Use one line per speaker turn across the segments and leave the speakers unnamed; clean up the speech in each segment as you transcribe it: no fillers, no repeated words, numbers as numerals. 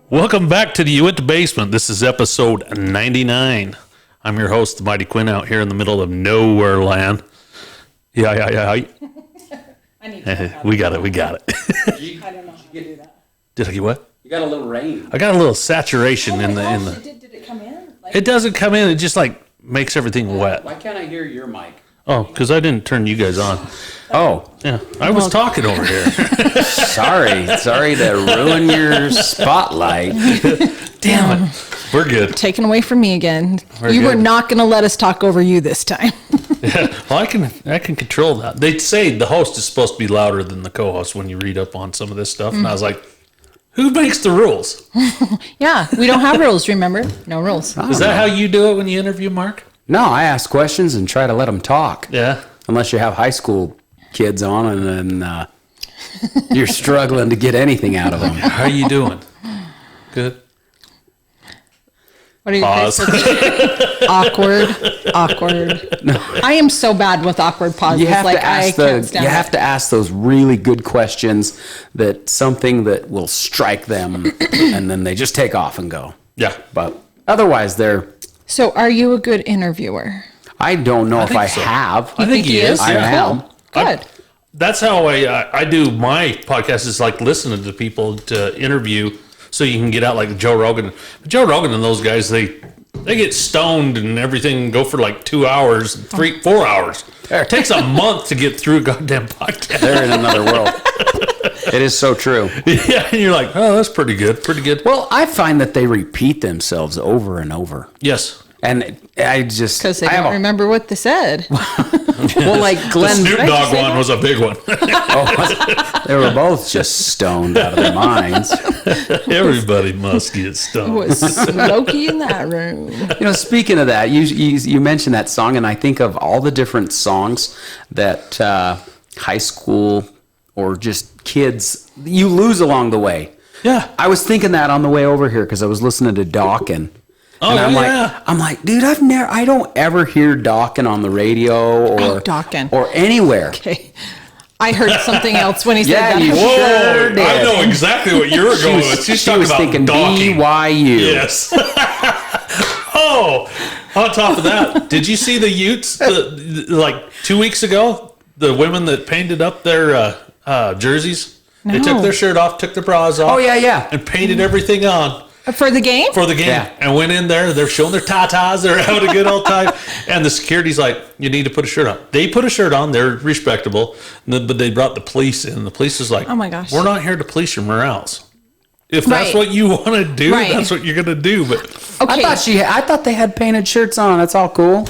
Welcome back to the Uintah Basement. This is episode 99. I'm your host, the Mighty Quinn, out here in the middle of nowhere land. Yeah.
I need to
We got it.
I don't know how to do that.
Did I get what?
You got a little rain.
I got a little saturation in the.
Did it come in?
It doesn't come in. It just like makes everything wet.
Why can't I hear your mic?
Oh, because I didn't turn you guys on.
Oh,
Yeah, I was talking over here.
sorry to ruin your spotlight.
Damn it. We're good.
Taken away from me again.
We're
You were
good.
not going to let us talk over you this time.
Well, I can control that. They say the host is supposed to be louder than the co-host when you read up on some of this stuff, and I was like, who makes the rules?
Yeah, we don't have rules, remember? No rules.
Is that how you do it when you interview Mark?
No, I ask questions and try to let them talk.
Yeah.
Unless you have high school kids on and then you're struggling to get anything out of them.
How are you doing? Good.
What are your
Pause.
faces? Awkward. No. I am so bad with awkward pauses.
You have
like
to ask
I can't stand
you have to ask those really good questions that something that will strike them and then they just take off and go.
Yeah.
But otherwise they're
So are you a good interviewer?
I don't know if
think
I
so.
have.
I think he is.
I
Yeah.
am.
Good.
That's how I do my podcast, is like listening to people to interview so you can get out like Joe Rogan. Joe Rogan and those guys, they get stoned and everything, go for like 2 hours, 4 hours. It takes a month to get through a goddamn podcast.
They're in another world. It is so true.
Yeah, and you're like, oh, that's pretty good.
Well, I find that they repeat themselves over and over.
Yes.
And I just...
Because they
I have
don't remember what they said.
Well, like
The
Glenn...
Snoop Dogg one was a big one.
They were both just stoned out of their minds.
Everybody must get
It
stoned.
was smoky in that room.
You know, speaking of that, you mentioned that song, and I think of all the different songs that high school or just kids, you lose along the way.
Yeah.
I was thinking that on the way over here because I was listening to Dawkin.
Oh,
And
yeah.
I'm like, dude, I don't ever hear Dawkin on the radio or
Dawkin.
or anywhere.
Okay. I heard something else when he said
Yeah,
that.
you
Whoa,
sure did.
I know exactly what you were going with. She's
She
talking
was
about
thinking
docking.
BYU.
Yes. Oh, on top of that, did you see the Utes like 2 weeks ago? The women that painted up their jerseys. They
No.
took their shirt off, took their bras off.
Oh, yeah.
And painted everything on
For the game?
for the game.
Yeah.
And went in there. They're showing their tatas. They're having a good old time. And the security's like, you need to put a shirt on. They put a shirt on. They're respectable. But they brought the police in. The police is like,
Oh, my gosh.
we're not here to police your morals. If that's
Right.
what you want to do,
Right.
that's what you're going to do. But
Okay.
I thought they had painted shirts on. That's all cool.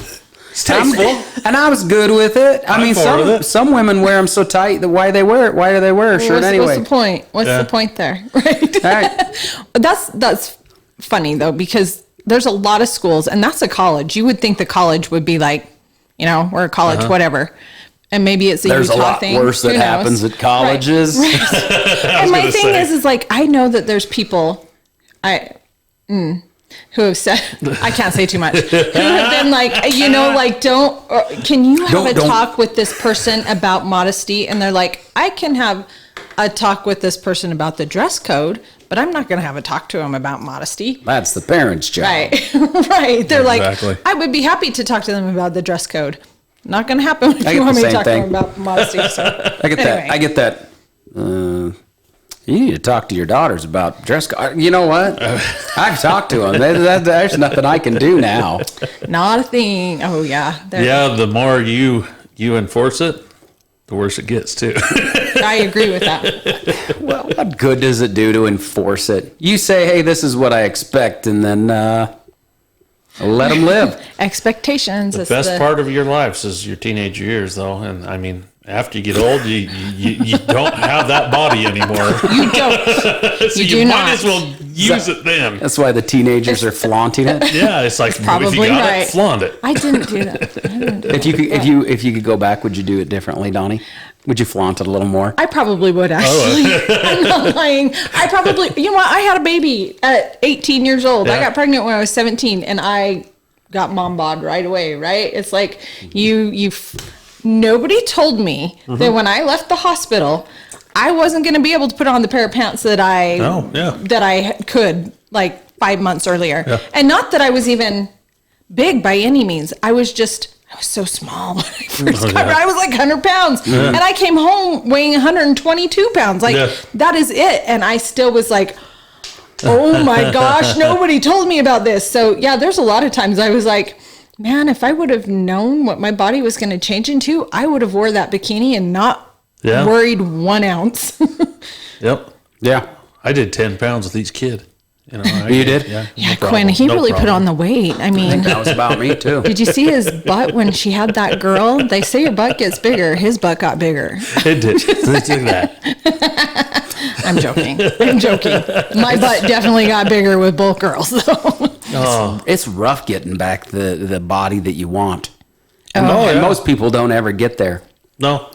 it's tasteful.
And I was good with it. I
I'm
mean,
for it.
some women wear them so tight that why do they wear a shirt anyway?
What's the point? What's
Yeah.
the point there? Right.
All right.
That's funny though, because there's a lot of schools, and that's a college. You would think the college would be like, we're a college, whatever. And maybe it's a
There's a
Utah
lot
thing.
worse that
Who knows?
happens at colleges.
And my
gonna
thing
say.
is like, I know that there's people who have said, I can't say too much, who have been like, like, can you have a
Don't.
talk with this person about modesty? And they're like, I can have a talk with this person about the dress code, but I'm not going to have a talk to him about modesty.
That's the parents' job.
Right. Right. They're
Exactly.
like, I would be happy to talk to them about the dress code. Not going to happen if
I
you
get
want
the
me to
same
talk to
thing.
them about modesty. So.
I get that.
Anyway.
I get that. You need to talk to your daughters about dress code. You know what? I've talked to them. There's nothing I can do now.
Not a thing. Oh, yeah.
Yeah, the more you enforce it, the worse it gets too.
I agree with that.
Well, what good does it do to enforce it? You say, hey, this is what I expect, and then let them live.
Expectations.
The
is
best part of your lives is your teenage years, though, and I mean, after you get old, you don't have that body anymore.
You don't.
So
You
you
do
might
not.
as well use it then.
That's why the teenagers are flaunting it.
Yeah, it's like if you
Probably
got
right.
it, flaunt it.
I didn't do that.
If you could go back, would you do it differently, Donnie? Would you flaunt it a little more?
I probably would actually. I'm not lying. I probably, what? I had a baby at 18 years old. I
Yeah.
got pregnant when I was 17 and I got mom bod right away, right? It's like nobody told me that when I left the hospital, I wasn't going to be able to put on the pair of pants that I could like 5 months earlier.
Yeah.
And not that I was even big by any means. I was so small when I first got I was like 100 pounds. And I came home weighing 122 pounds. Like, that is it. And I still was like, oh my gosh, nobody told me about this. So yeah, there's a lot of times I was like, man, if I would have known what my body was going to change into, I would have wore that bikini and not worried 1 ounce.
Yep.
Yeah.
I did 10 pounds with each kid. You know,
You did?
Yeah,
Yeah, Quinn, he really put on the weight. I mean,
That was about me too.
did you see his butt when she had that girl? They say your butt gets bigger. His butt got bigger.
It did. Look at that.
I'm joking. My butt definitely got bigger with both girls, though.
It's rough getting back the body that you want.
Oh,
And most people don't ever get there.
No.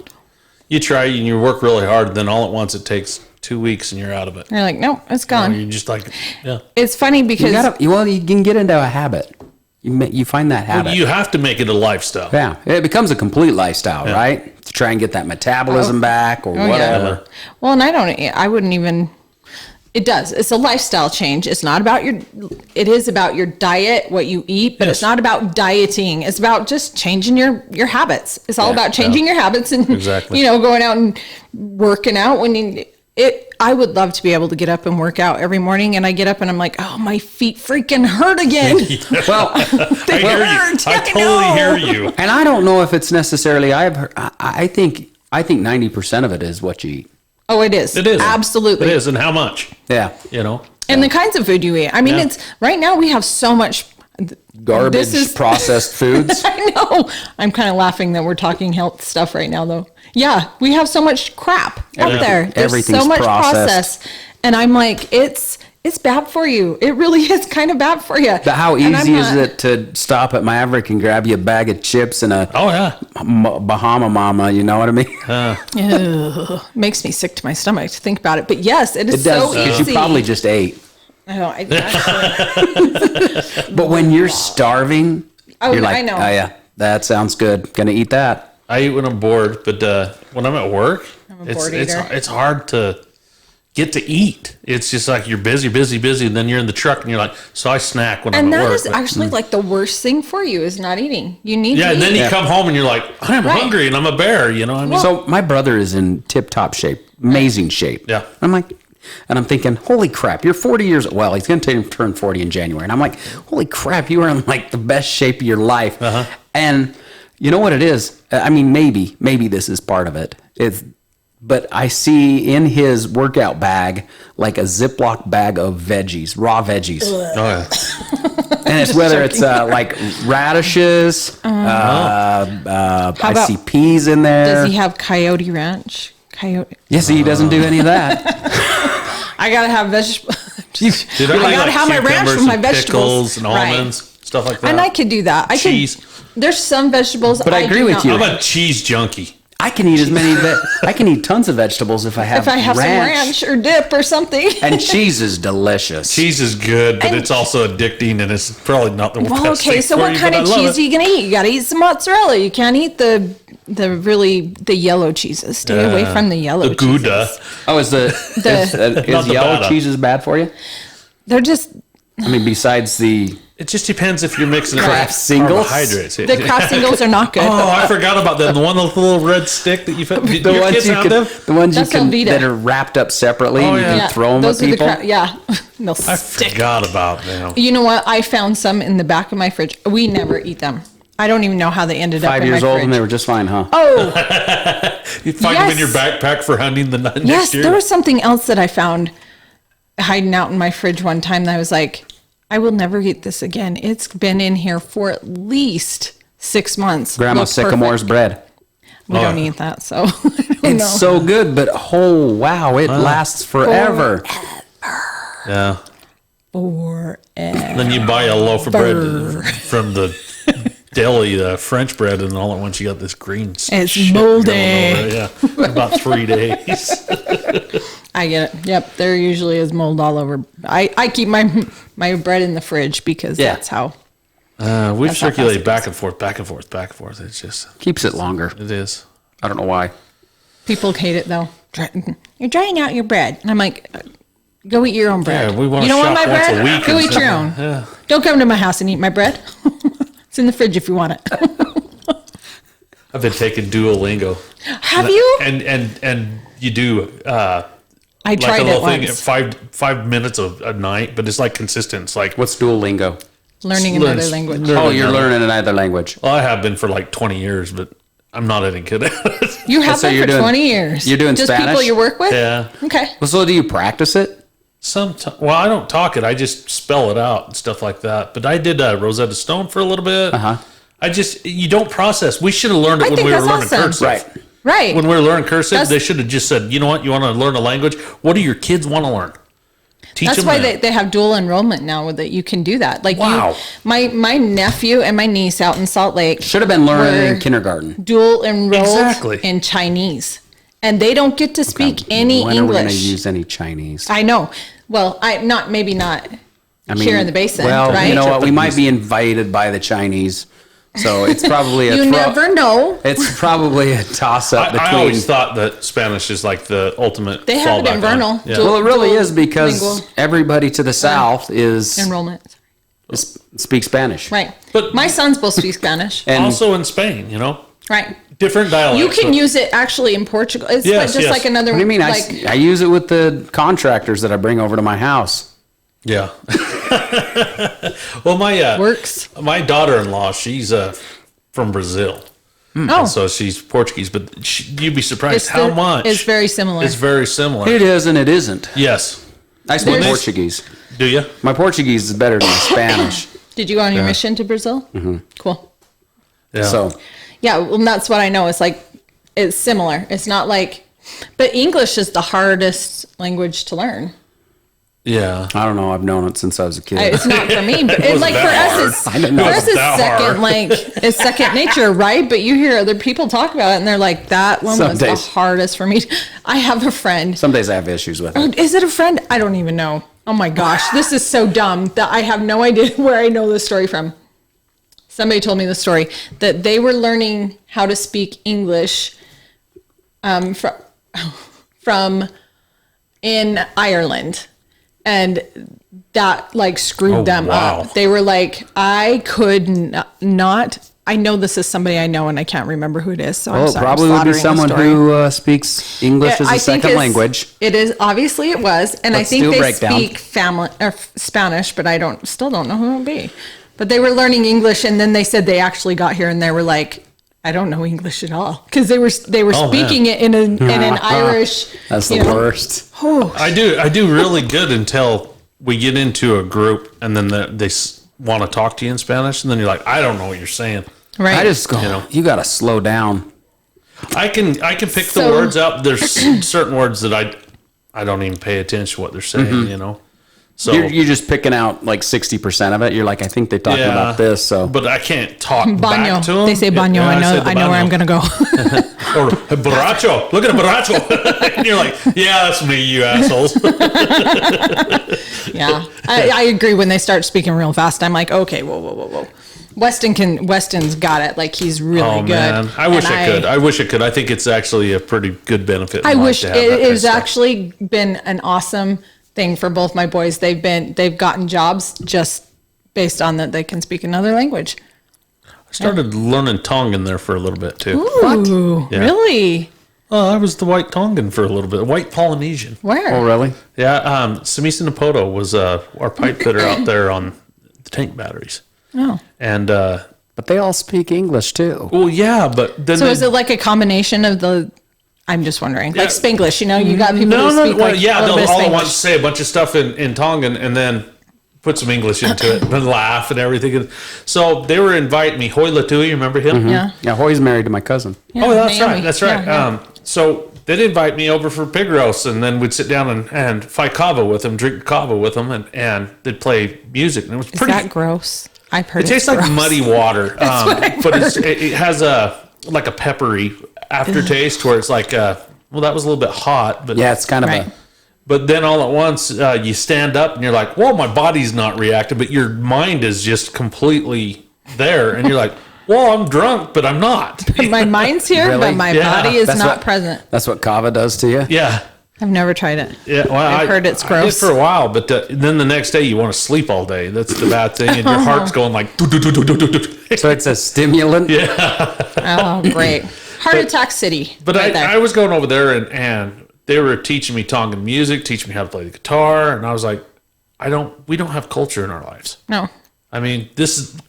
You try and you work really hard, and then all at once it takes 2 weeks and you're out of it.
You're like, nope, it's gone.
You're just like, yeah.
It's funny because
You can get into a habit. You find that habit.
Well, you have to make it a lifestyle.
Yeah, it becomes a complete lifestyle, right? To try and get that metabolism back or whatever.
Yeah. Well, and I wouldn't even. It does. It's a lifestyle change. It's not about it is about your diet, what you eat, but it's not about dieting. It's about just changing your habits. It's all about changing your habits and, going out and working out I would love to be able to get up and work out every morning, and I get up and I'm like, oh, my feet freaking hurt again.
Well,
they hurt.
I totally hear you.
And I don't know if it's necessarily. I think 90% of it is what you eat.
Oh, it is.
It is.
Absolutely.
It is. And how much?
Yeah.
And the kinds of food you eat. I mean, it's right now we have so much
Garbage, processed foods.
I know. I'm kind of laughing that we're talking health stuff right now, though. Yeah, we have so much crap out there. There's
Everything's
so much
processed.
process. And I'm like, it's bad for you. It really is kind of bad for you.
But how easy is it to stop at Maverick and grab you a bag of chips and a Bahama Mama, you know what I mean?
Ugh, makes me sick to my stomach to think about it. But yes, it is
does,
so easy.
because you probably just ate.
Oh,
But when you're starving, you're like,
I know.
oh yeah, that sounds good. Gonna eat that.
I eat when I'm bored, but when I'm at work, it's hard to get to eat. It's just like you're busy, and then you're in the truck and you're like, so I snack when I'm at work.
And that is actually like the worst thing for you is not eating. You need to eat.
And then you come home and you're like, I'm hungry and I'm a bear, you know what I mean?
So my brother is in tip-top shape, amazing shape.
Yeah.
I'm thinking, holy crap, you're 40 years old. Well, he's going to turn 40 in January. And I'm like, holy crap, you are in like the best shape of your life. And you know what it is? I mean, maybe this is part of it. But I see in his workout bag like a Ziploc bag of veggies, raw veggies.
Oh, yeah.
And it's whether it's like radishes, I see peas in there.
Does he have Coyote Ranch?
Yes, he doesn't do any of that.
I gotta have vegetables.
Dude,
I gotta have my ranch with my vegetables
pickles and almonds, stuff like that.
And I could do that.
Cheese.
There's some vegetables.
But I agree with you.
I'm a cheese junkie.
I can eat I can eat tons of vegetables if I have
some ranch or dip or something.
And cheese is delicious.
Good, but it's also addicting, and it's probably not the best thing
so
for
what
you,
kind of
but I love
cheese
it.
are you gonna eat? You gotta eat some mozzarella. You can't eat the yellow cheeses. Stay away from the yellow
the Gouda.
cheeses.
Oh, is yellow
Feta.
cheese bad for you?
They're just
I mean, besides the
It just depends if you're mixing it
Kraft
with
singles?
carbohydrates.
the Kraft singles are not good.
Oh, I forgot about that. The one with the little red stick that you found.
the ones you
That's
can
Velveeta.
that are wrapped up separately and you can throw them
those
at
are
people.
They'll
I
stick.
forgot about them.
You know what? I found some in the back of my fridge. We never eat them. I don't even know how they ended up
5
in
years
my
old
fridge.
and they were just fine, huh?
Oh,
You find them in your backpack for hunting the next
yes.
year.
There was something else that I found hiding out in my fridge one time that I was like, I will never eat this again. It's been in here for at least 6 months.
Grandma
Looks
Sycamore's
perfect.
bread.
We don't eat that, so I don't
It's
know.
so good, but oh wow, it lasts forever.
Yeah.
Forever.
Then you buy a loaf of bread from the deli, French bread, and all at once you got this green.
It's
shit
moldy.
going over it. Yeah, about 3 days.
I get it. Yep, there usually is mold all over. I keep my bread in the fridge because that's how.
We
That's how
circulate
fast
back and forth, back and forth, back and forth. It's just
Keeps it longer.
it is.
I don't know why.
People hate it though. you're drying out your bread. And I'm like, go eat your own bread.
Yeah, we want
you
to
don't want
shop
my
once
bread?
a week
Go
and
eat your
stuff.
own.
Yeah.
Don't come to my house and eat my bread. It's in the fridge if you want it.
I've been taking Duolingo.
Have you?
And you do
I
like
tried
a
it
little thing at
once.
5 minutes a night, but it's like consistent. It's like
What's Duolingo?
Learning
Learn-
another language.
learn-
Oh, you're learning another language.
well, I have been for like 20 years, but I'm not any good at it.
You have
So
been
you're
for
doing-
20 years.
you're doing
Just
Spanish?
people you work with?
Yeah.
Okay.
Well, so do you practice it?
Well, I don't talk it. I just spell it out and stuff like that. But I did Rosetta Stone for a little bit. You don't process. We should have learned it
I
when
think
we were
that's
learning
awesome.
cursive.
Right.
When we were learning cursive,
That's-
they should have just said, you know what, you want to learn a language? What do your kids want to learn? Teach
That's
them
why
that.
they have dual enrollment now that you can do that. Like
Wow.
my nephew and my niece out in Salt Lake
Should have been learning
were
in kindergarten.
dual enrolled
Exactly.
in Chinese. And they don't get to speak any
When are we going to
English.
use any Chinese?
I know. Well, maybe not here in the basin,
well,
right?
you know what? We might be invited by the Chinese, so it's probably
You never know.
It's probably a toss-up between.
I always thought that Spanish is like the ultimate
They have it in
fallback
Vernal.
line. Yeah.
Dual-
Well, it really
dual
is because
lingual
everybody to the south
enrollment.
speaks Spanish.
Right.
But-
my sons both speak Spanish.
And
Also in Spain,
Right.
different dialects.
You can
so-
use it actually in Portugal. It's
Yes,
just
yes.
like another.
what do you mean?
Like,
I use it with the contractors that I bring over to my house.
Yeah. Well,
works.
my daughter-in-law, she's from Brazil.
Oh,
So she's Portuguese, but you'd be surprised how much.
It's very similar.
It's very similar.
It is and it isn't.
Yes.
I speak
There's-
Portuguese.
Do you?
My Portuguese is better than my Spanish.
Did you go on your mission to Brazil? Mm-hmm. Cool.
Yeah.
So
Yeah, well, that's what I know. It's like it's similar. It's not like, but English is the hardest language to learn.
Yeah.
I don't know. I've known it since I was a kid.
It's not for me, but it's
wasn't
like for
that
us,
hard.
it's
I didn't know
for
it
us,
wasn't
it's
that
second
hard.
it's second nature, right? But you hear other people talk about it, and they're like, "That one
Some
was
days.
the hardest for me." I have a friend.
Some days I have issues with it.
Is it a friend? I don't even know. Oh my gosh, this is so dumb that I have no idea where I know this story from. Somebody told me the story that they were learning how to speak English from in Ireland, and that like screwed them
wow.
up. They were like, I could not. I know this is somebody I know, and I can't remember who it is. So I'm
Well, it
sorry,
probably
I'm
would be
slaughtering the
someone
story.
who speaks English as
I
a
think
second
it's-
language.
It is obviously it was, and
Let's
I think
do a
they
breakdown.
speak Spanish, but I still don't know who it would be. But they were learning English, and then they said they actually got here, and they were like, I don't know English at all, because they were
Oh,
speaking it in an Irish.
That's the
you know.
worst.
I do really good until we get into a group and then they want to talk to you in Spanish, and then you're like, I don't know what you're saying.
Right.
I just go, you got to slow down.
I can pick the
So-
words up. There's certain words that I don't even pay attention to what they're saying, So
You're just picking out like 60% of it. You're like, I think they're talking about this. So
but I can't talk back
Baño.
to them.
They say baño.
Yeah,
I know where I'm gonna go.
Or borracho. Look at a borracho. And you're like, yeah, that's me, you assholes.
Yeah, I agree. When they start speaking real fast, I'm like, okay, whoa. Weston's got it. Like he's really
Oh
good.
man, I wish
And
I could. I wish I could. I think it's actually a pretty good benefit. in
I
life
wish
to have that
it
kind of
has
stuff.
actually been an awesome thing for both my boys. They've gotten jobs just based on that they can speak another language.
I started learning Tongan there for a little bit too.
Ooh,
Yeah.
really?
Oh, I was the white Tongan for a little bit. White Polynesian.
Where?
Oh, really?
Yeah, Samisa Napoto was our pipe fitter out there on the tank batteries.
Oh.
And
But they all speak English too.
well, yeah, but then
So is it like a combination of the? I'm just wondering, like
Yeah.
Spanglish. You got people
no,
who
no,
speak
well,
like
yeah,
a little
they'll
bit of
all want to
Spanglish.
say a bunch of stuff in Tongan and then put some English into it and laugh and everything. And so they were inviting me. Hoy Latui, you remember him?
Yeah.
Yeah, Hoy's married to my cousin.
Yeah,
Oh, that's
Naomi.
right. That's right.
Yeah, yeah.
So they'd invite me over for pig roast, and then we'd sit down and fight kava with them, drink kava with them, and they'd play music. And it was
Is
pretty.
that gross? I've heard
It tastes like
gross.
muddy water, but it has like a peppery aftertaste where it's like, well, that was a little bit hot, but
Yeah, it's kind of
Right.
But then all at once you stand up and you're like, whoa, my body's not reacting, but your mind is just completely there, and you're like, Well, I'm drunk, but I'm not.
My mind's here,
Really?
but my
Yeah.
body is
That's
not
what-
present.
That's what kava does to you?
Yeah.
I've never tried it.
Yeah, well,
I've heard it's
I
gross.
did for a while, but then the next day you want to sleep all day. That's the bad thing, and your heart's going like. "Do, do, do, do, do, do, do."
So it's a stimulant?
Oh, great. Heart attack city.
But
right there.
I was going over there, and they were teaching me Tongan music, teaching me how to play the guitar, and I was like, we don't have culture in our lives.
No.
I mean,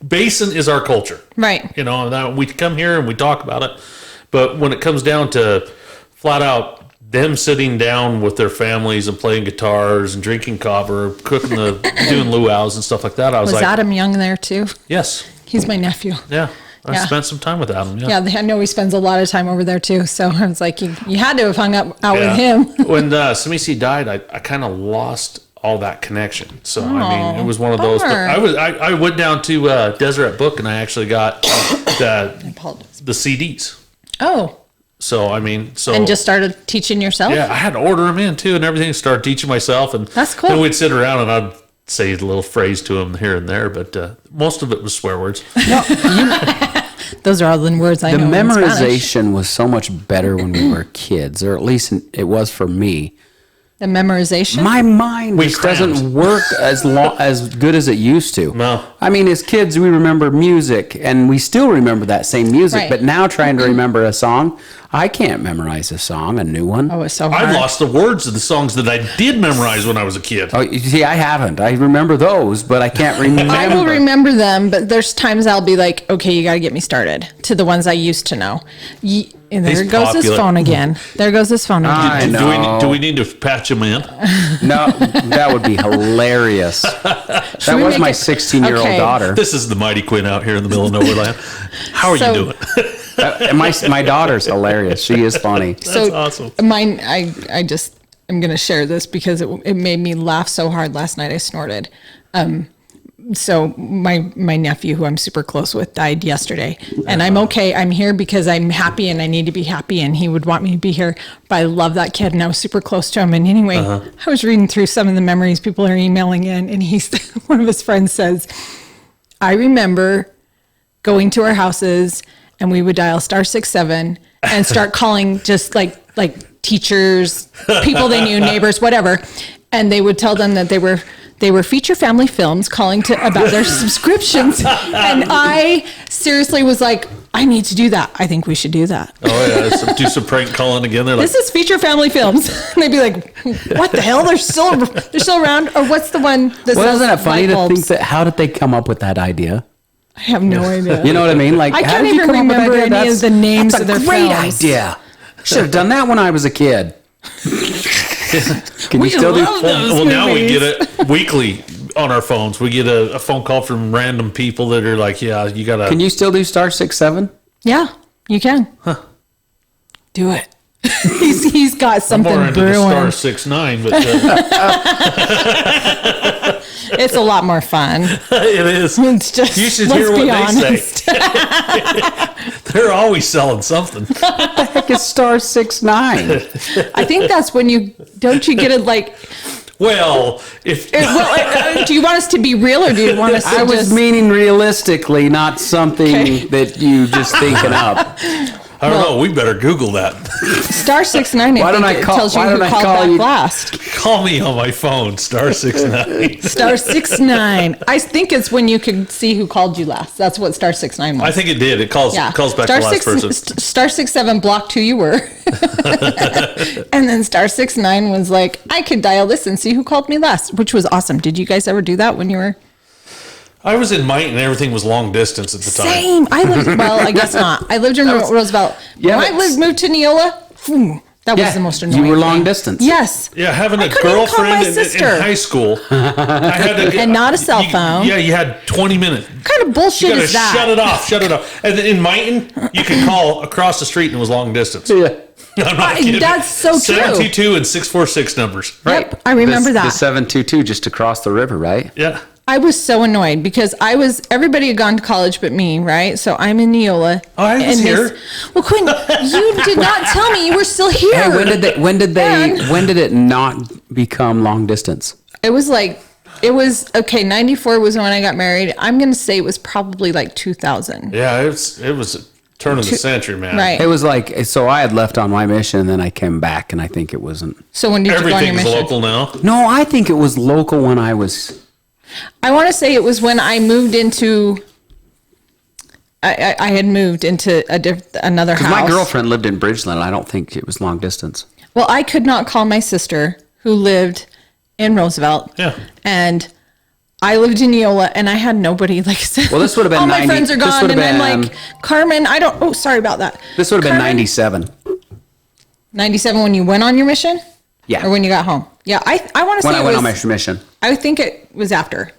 Basin is our culture.
Right.
You know, that we come here and we talk about it, but when it comes down to flat out them sitting down with their families and playing guitars and drinking kava, cooking doing luau's and stuff like that, I was
Was
like,
Adam Young there too?
yes,
He's my nephew.
yeah. I
Yeah.
spent some time with Adam.
Yeah, I know he spends a lot of time over there too. So I was like, you had to have hung out with him.
When Samisi died, I kind of lost all that connection. So I mean, it was one of those. But
bummer.
I went down to Deseret Book and I actually got the CDs.
Oh,
So I mean,
and just started teaching yourself?
yeah, I had to order them in too and everything. Started teaching myself, and
That's cool.
Then we'd sit around and I'd say a little phrase to him here and there, but most of it was swear words.
Those are all the words I
The
know in Spanish.
memorization was so much better when we were kids, or at least it was for me.
The memorization?
My mind just
crammed.
doesn't work as good as it used to.
No.
I mean, as kids, we remember music, and we still remember that same music.
Right.
But now, trying to remember a song, I can't memorize a song, a new one.
Oh, it's so hard.
I've lost the words of the songs that I did memorize when I was a kid.
Oh, you see, I haven't. I remember those, but I can't remember.
I will remember them, but there's times I'll be like, okay, you got to get me started to the ones I used to know. And there
He's
goes his
popular.
phone again. There goes his phone again.
I know.
Do we need to patch him in?
No, that would be hilarious. That
we
was
make
my
it-
16-year-old
Okay.
daughter.
This is the Mighty Quinn out here in the middle of nowhere land. How are
So-
you doing?
And my daughter's hilarious. She is funny.
That's awesome.
Mine, I just am going to share this because it made me laugh so hard last night. I snorted. So my nephew, who I'm super close with, died yesterday, and I'm okay. I'm here because I'm happy and I need to be happy, and he would want me to be here. But I love that kid, and I was super close to him. And anyway, I was reading through some of the memories people are emailing in, and one of his friends says, "I remember going to our houses, and we would dial *67 and start calling just like teachers, people they knew, neighbors, whatever, and they would tell them that they were feature family films calling about their subscriptions." And I seriously was like, I need to do that. I think we should do that.
Oh yeah, do some prank calling again. They're like,
This is feature family films. And they'd be like, what the hell? They're still around. Or what's the one that
Well,
sells
isn't it funny
light
to think
bulbs?
that? How did they come up with that idea?
I have no idea.
You know what I mean? Like,
I
how
can't
did you
even
come up with that
remember
idea?
any of the names
that's
of their
a great
films.
idea. Should have done that when I was a kid. Can you still do?
love those
well, now we
movies.
get it weekly on our phones. We get a phone call from random people that are like, yeah, you gotta.
Can you still do *67?
Yeah, you can. Do it. he's got
I'm
something
more into the
brewing.
*69, but
It's a lot more fun.
it is.
It's just,
You should
let's
hear
be
what they
honest.
say. They're always selling something.
Heck, it's *69.
I think that's when don't you get it like,
Well, if
do you want us to be real or do you want us to
I was
just,
meaning realistically, not something
Okay.
that you just thinking up.
I don't know, we better Google that.
*69,
Why don't I call-
tells you
why
who
don't I
called
call
back
you-
last.
Call me on my phone, *69.
*69. I think it's when you could see who called you last. That's what *69 was.
I think it did. It calls
Yeah.
calls back the last person.
*67 blocked who you were. And then *69 was like, I could dial this and see who called me last, which was awesome. Did you guys ever do that when you were?
I was in Mite and everything was long distance at the time.
Same. I lived, well, I guess not. I lived in Roosevelt.
Yeah,
when
but-
moved to Neola, that was the most annoying
you were long
thing.
distance.
Yes.
Yeah, having
I
a
couldn't even call my
girlfriend in
sister.
high school. I had to,
And not a cell phone.
Yeah, you had 20 minutes.
What kind of bullshit
You gotta
is that?
shut it off, shut it off. And then in Mighton, you could call across the street and it was long distance.
Yeah.
I'm not kidding.
That's so true.
722 and 646 numbers.
Yep, I remember
The
that.
722 just across the river, right?
Yeah.
I was so annoyed because everybody had gone to college but me, right? So I'm in Neola.
Oh, I was
and
here.
Well, Quinn, you did not tell me you were still here.
Hey, when did
And-
it not become long distance?
It was like It was, okay, 94 was when I got married. I'm going to say it was probably like 2000.
Yeah, it was a turn of the century, man.
Right.
It was like, so I had left on my mission, and then I came back, and I think it wasn't.
So when did you go on your
Everything's
mission?
local now.
No, I think it was local when I was.
I want to say it was when I moved into... I had moved into another house.
My girlfriend lived in Bridgeland. I don't think it was long distance.
Well, I could not call my sister, who lived in Roosevelt.
Yeah.
And I lived in Neola, and I had nobody, like I said.
Well, this would have been
all
90
my friends are
this
gone,
would
and
have
I'm
been-
like, Carmen, sorry about that.
This would have been
Carmen,
97.
97 when you went on your mission?
Yeah.
Or when you got home? Yeah, I want to say
When I
it
went
was,
on my mission.
I think it was after.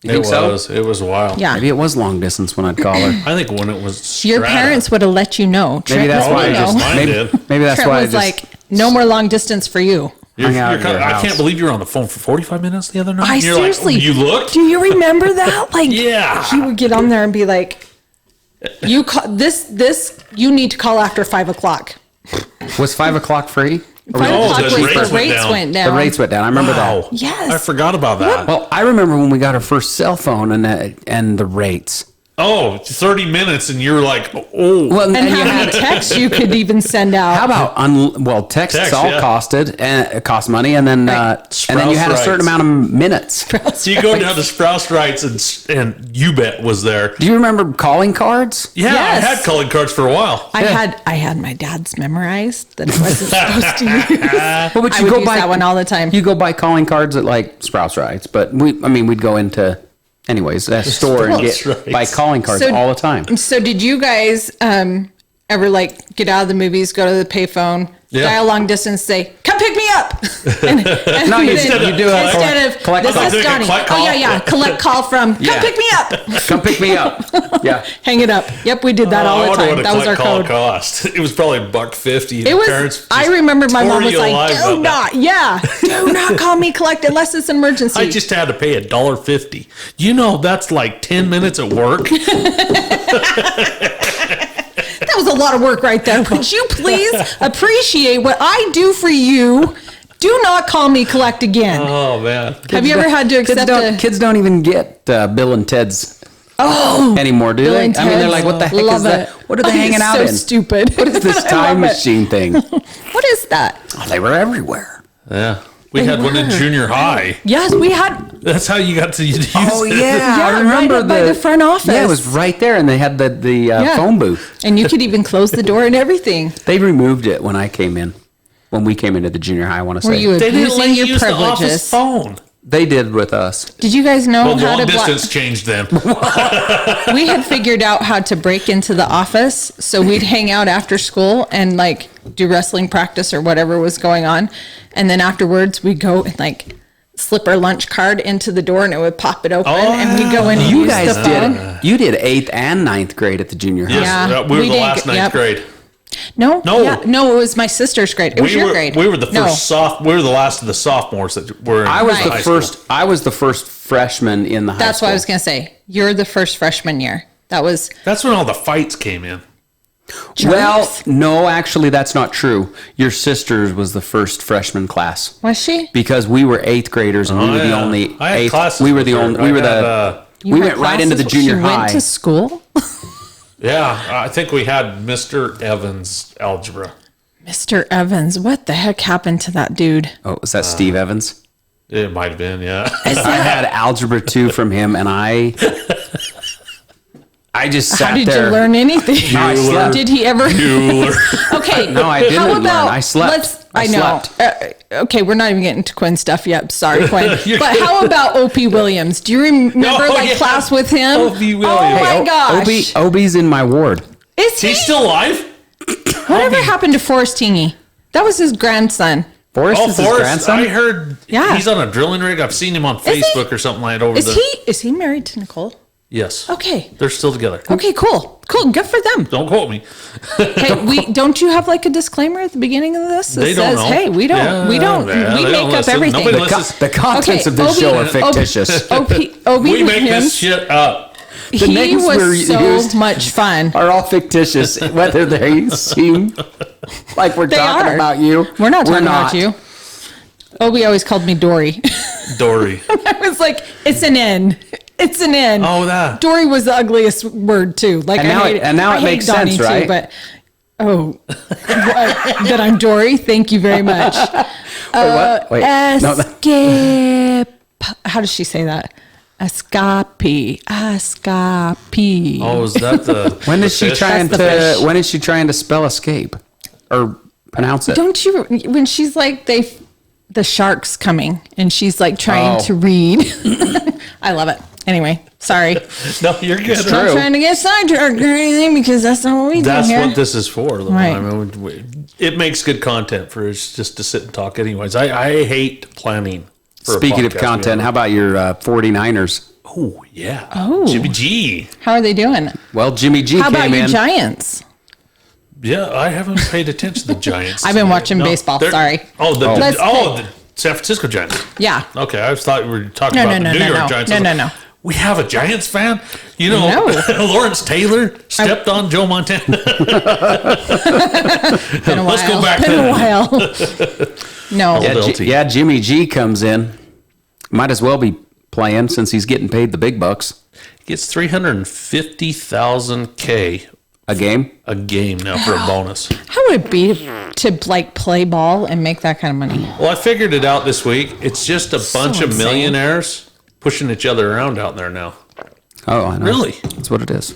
You think so?
It was a while.
Yeah.
Maybe it was long distance when I'd call her.
I think when it was
Your
Strata.
parents would have let you know.
Maybe that's
Trent
why I
let me
just
know.
Mine did.
maybe that's
Trent
why I
was
just
like, no more long distance for you.
hung out at your
I
house.
can't believe you were on the phone for 45 minutes the other night.
I
You're
seriously.
Like, you looked?
Do you remember that? Like,
Yeah.
he would get on there and be like, "You call this. You need to call after 5 o'clock."
Was 5 o'clock free? Or
5
was it
o'clock
the
was
rates
the
went
rates
down.
went
the
down.
rates went down? I remember
Wow.
that.
Yes.
I forgot about that.
Well, I remember when we got our first cell phone and the rates.
Oh, 30 minutes and you're like, oh.
Well,
And
you
how many
had-
texts you could even send out?
How about texts
Text,
all
yeah.
costed and it cost money, and then
Right.
and then you had a certain
Sprouse
amount of minutes.
So you go down to Sprouse Rights and You Bet was there.
Do you remember calling cards?
Yeah,
Yes.
I had calling cards for a while.
I had my dad's memorized that I wasn't supposed to use.
Well, but
I would use that one all the time.
You go buy calling cards at like Sprouse Rights, but we'd go into that store and
Sprouse
get
Rights.
buy calling cards all the time.
So did you guys ever like get out of the movies, go to the payphone,
Yeah.
dial long distance, say, "Come pick me up"? and
No, you
then
do a
instead of
collect
this
call.
is
Like a
Doni.
collect
Oh
call?
yeah, collect call from. Come
Yeah.
pick me up.
Come pick me up. Yeah.
Hang it up. Yep, we did that all
I
the
wonder
time.
what a
That was our
collect call
code.
cost. It was probably $1.50.
It was. I remember my mom was like, "Do not, do not call me collect unless it's an emergency."
I just had to pay $1.50. You know, that's like 10 minutes at work.
That was a lot of work right there. Would you please appreciate what I do for you? Do not call me collect again.
Oh, man.
Have you ever had to accept
Kids don't even get Bill and Ted's anymore, do
Bill
they?
and
I mean, they're
Ted's.
like, what the heck
Love
is that?
it.
What are they
I think
hanging
it's
out
so
in?
stupid.
What is this
I
time
love it.
machine thing?
What is that?
Oh, they were everywhere.
Yeah. We had one in junior high.
Yes, we had.
That's how you got to use
Oh
it.
yeah,
Yeah,
I remember
right up by the front office.
Yeah, it was right there, and they had the phone booth.
And you could even close the door and everything.
They removed it when I came in. When we came into the junior high, I want to
Were
say
you
They didn't let
abusing
you
your
use the office
privileges?
phone.
they did with us.
Did you guys know
Well,
how
long
to
distance changed then.
We had figured out how to break into the office, so we'd hang out after school and like do wrestling practice or whatever was going on, and then afterwards we'd go and like slip our lunch card into the door and it would pop it open, and we'd go in and
You
use
guys
the
did
phone.
it. You did 8th and 9th grade at the junior high.
Yes,
Yeah,
we were
we
the
didn't
last
get-
ninth
yep.
grade.
No,
No.
it was my sister's grade. It was your grade.
We were the
No.
first we were the last of the sophomores that were in
I was
Right.
the
high
first.
school.
I was the first freshman in the high
That's
school.
what I was gonna say. You're the first freshman year. That was
That's when all the fights came in.
Well,
jerks.
no, actually, that's not true. Your sister's was the first freshman class
Was she?
because we were 8th graders and we were the
yeah.
only.
I had
8th
classes
we were
with
the
her.
only.
I
We were
had,
the.
You
we
had
went right into the
classes?
junior
She
high.
went to school.
Yeah, I think we had Mr. Evans algebra.
Mr. Evans, what the heck happened to that dude?
Oh, was that Steve Evans?
It might have been, yeah.
I had algebra 2 from him, and I just sat
How did
there.
you learn anything?
I slept.
Did he ever?
Bueller.
Okay.
No, I didn't
How
learn.
about,
I slept.
I know.
slept.
Okay, we're not even getting to Quinn stuff yet. Sorry, Quinn. But how about Opie Williams? Do you remember
Oh,
like
yeah.
class with him?
Opie Williams.
Oh my
Hey,
gosh.
Obie's in my ward.
Is he?
He's still alive?
Whatever happened to Forrest Tingy? That was his grandson.
Forrest
Oh,
is his
Forrest,
grandson.
I heard
Yeah.
he's on a drilling rig. I've seen him on
he?
Facebook or something like that over
Is he married to Nicole?
Yes.
Okay.
They're still together.
Okay, cool. Cool. Good for them.
Don't quote me.
Hey, don't you have like a disclaimer at the beginning of this that
They don't
says,
know.
"Hey, we
Yeah,
make
they don't
up
listen.
everything."
Nobody
The,
listens.
the contents
Okay,
of this show are
Obie-
fictitious.
Opie
We make
Williams,
this shit up.
The
he
names were
was so
used
much fun.
are all fictitious, whether they seem like we're
They
talking
are.
about you.
We're not talking about you. Obie always called me Dory.
Dory.
I was like, it's an N. It's an N.
Oh, that.
Dory was the ugliest word too. Like,
And now it makes
Doni
sense, right?
too, but that I'm Dory. Thank you very much.
What? Wait.
Escape. How does she say that? Escape.
Oh, is that the?
When is she
fish?
trying
That's the fish.
to? When is she trying to spell escape or pronounce it?
Don't you? When she's like the shark's coming, and she's like trying
Oh.
to read. I love it. Anyway, sorry.
No, you're good.
It's
I'm
true.
trying to get sidetracked or anything because that's not what we
That's
do here.
what this is for.
Right.
I mean, it makes good content for us just to sit and talk. Anyways, I hate planning. For a
Speaking of
podcast.
content, how about your 49ers?
Oh yeah.
Oh.
Jimmy G.
How are they doing?
Well, Jimmy G
How about
came
your
in.
Giants?
Yeah, I haven't paid attention to the Giants.
I've been watching baseball,
they're-
sorry. Let's
the San Francisco Giants.
Yeah.
Okay, I thought we were talking
No,
about
no,
the
no,
New
no,
York
no.
Giants.
No,
I was
no,
like,
no.
We have a Giants fan. You know,
No.
Lawrence Taylor stepped on Joe Montana.
Been a while.
Let's go back
Been
then.
a while. No.
Yeah,
Ability.
Jimmy G comes in. Might as well be playing since he's getting paid the big bucks
Gets 350,000 K
a game.
a game now for a bonus.
How would it be to like play ball and make that kind of money?
Well, I figured it out this week. It's just a bunch of
insane.
millionaires pushing each other around out there now.
Oh, I know.
Really?
That's what it is.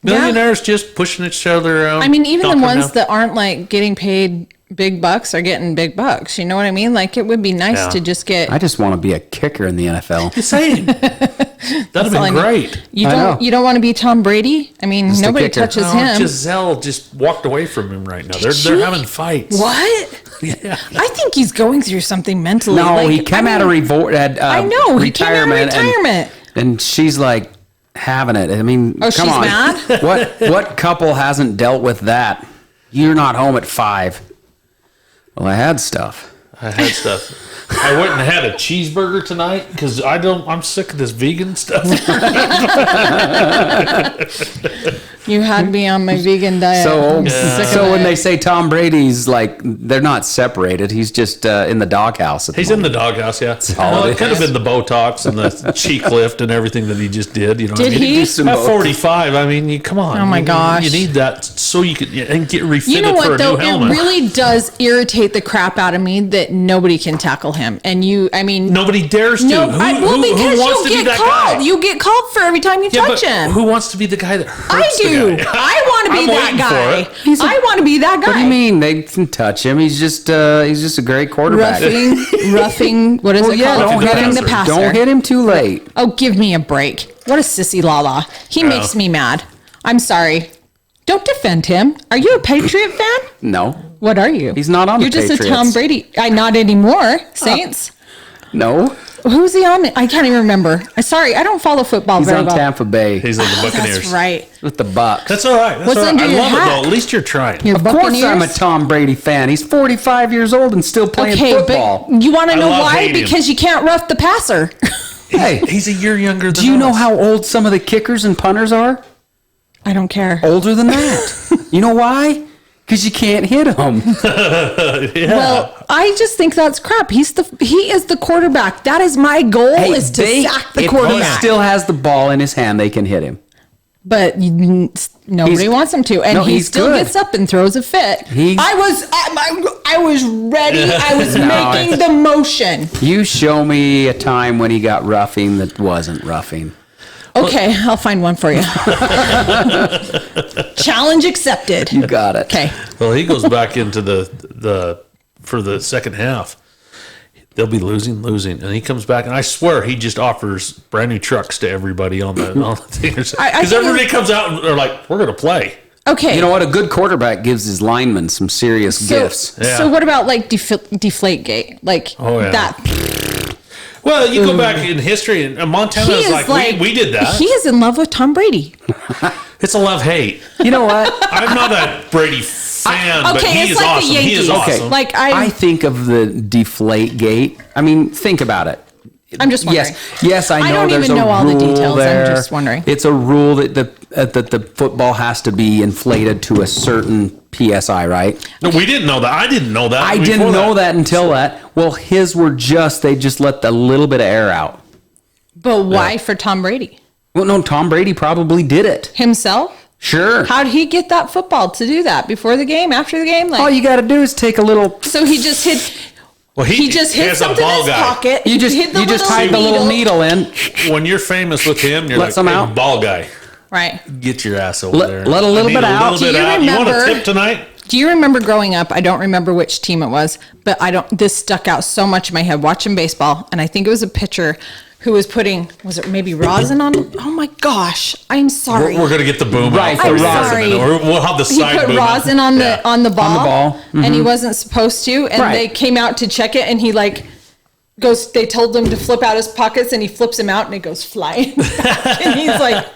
Millionaires just pushing each other around.
I mean, even the
knocking
ones
down.
that aren't like getting paid big bucks are getting big bucks. You know what I mean? Like it would be nice
Yeah.
to just get.
I just want to be a kicker in the NFL.
Same. That'd
all I
have
need.
been great.
You
I
don't.
know.
You don't want to be Tom Brady. I mean,
Just a
nobody
kicker.
touches
Oh,
him.
Giselle just walked away from him right now. They're
she?
having fights.
What?
Yeah.
I think he's going through something mentally.
No,
like,
he came out of
I know he came out of retirement.
and she's like having it. I mean,
Oh,
come
she's
on.
mad?
What couple hasn't dealt with that? You're not home at 5. Well, I had stuff.
I had stuff. I went and had a cheeseburger tonight because I'm sick of this vegan stuff.
You had me on my vegan diet.
So,
I'm sick of
so when
it.
they say Tom Brady's like, they're not separated. He's just in the doghouse.
He's in the doghouse, yeah.
all
Well,
it
it could have
is.
been the Botox and the cheek lift and everything that he just did. You know,
Did
what I mean?
he?
At 45, I mean, come on.
Oh, my gosh.
You need that so you can and get refitted
You know
for
what
a
though?
new
It
helmet.
really does irritate the crap out of me that nobody can tackle him. And I mean,
Nobody dares to.
no,
who,
well,
who
because
wants to
you'll
be
get
that
called.
guy?
You get called for every time you
Yeah,
touch
but
him.
who wants to be the guy that hurts
I do.
the guy?
I want to be
I'm
that
waiting
guy.
for it.
I want to be that guy.
What do you mean? They can touch him. He's just a great quarterback.
Roughing. What is
Well,
it
yeah,
called?
don't hit
Roughing
him.
the passer.
Don't hit him too late.
Oh, give me a break. What a sissy lala. He makes me mad. I'm sorry. Don't defend him. Are you a Patriot fan?
No,
What are you?
He's not on the
You're just
Patriots.
a Tom Brady. Not anymore. Saints.
no.
Who's he on? I can't even remember. Sorry, I don't follow football
He's
very
on
well.
Tampa Bay
He's in the Buccaneers.
That's right.
with the Bucks.
That's all right. That's
What's
all right.
under
I
your
love it
hat?
though. At least you're trying.
Your
Of course, I'm a
Buccaneers?
Tom Brady fan. He's 45 years old and still playing
Okay,
football.
but you want to
I
know
love
why?
hating him.
Because you can't rough the passer.
Hey,
He's a year younger than
do you know
us.
how old some of the kickers and punters are?
I don't care.
Older than that. You know why? Because you can't hit them.
Well, I just think that's crap. He is the quarterback. That is my goal is to sack the
if
quarterback.
he still has the ball in his hand, they can hit him.
But nobody
He's-
wants him to, and
No,
he
he's
still
good.
gets up and throws a fit. I was ready. I was making the motion.
You show me a time when he got roughing that wasn't roughing.
Okay, I'll find one for you. Challenge accepted.
You got it.
Okay.
Well, he goes back into the for the second half. They'll be losing, and he comes back, and I swear he just offers brand new trucks to everybody on the thing. Because
think
everybody comes out and they're like, "We're going to play."
Okay.
You know what? A good quarterback gives his linemen some serious gifts.
Yeah.
So what about like Deflate Gate? Like
Oh, yeah.
that.
Well, you go back in history, and Montana
He
is
is
like, we did that.
He is in love with Tom Brady.
It's a love-hate.
You know what?
I'm not a Brady fan, but
Okay,
he
it's
is
like the
awesome. He is
Yankees.
awesome.
Okay.
Like
I think of the deflate gate. I mean, think about it.
I'm just wondering.
Yes, I know.
I don't
there's
even
a
know all the
rule
details. I'm
there.
just wondering.
It's a rule that the football has to be inflated to a certain psi, right?
No, we didn't know that. I didn't know that.
I
before
didn't know that until that. Well, his were they just let the little bit of air out.
But why for Tom Brady?
Well, no, Tom Brady probably did it.
Himself?
Sure.
How'd he get that football to do that? Before the game? After the game?
All you got to do is take a little...
So he just hit...
Well,
he just hit something in his pocket.
You just tied the little needle in.
When you're famous with him, you're
Let
like,
some
hey,
out.
Ball guy.
Right.
Get your ass over there.
Let a little bit out.
You want a tip tonight?
Do you remember growing up? I don't remember which team it was, but this stuck out so much in my head watching baseball. And I think it was a pitcher who was putting, was it maybe rosin on? Oh my gosh. I'm sorry.
We're going to get the boom
Right,
out for
I'm
you.
sorry.
We'll have the
He
side
put
boom
rosin on the ball.
On the ball. Mm-hmm.
And he wasn't supposed to. And they came out to check it and he they told him to flip out his pockets and he flips him out and it goes flying back. And he's like,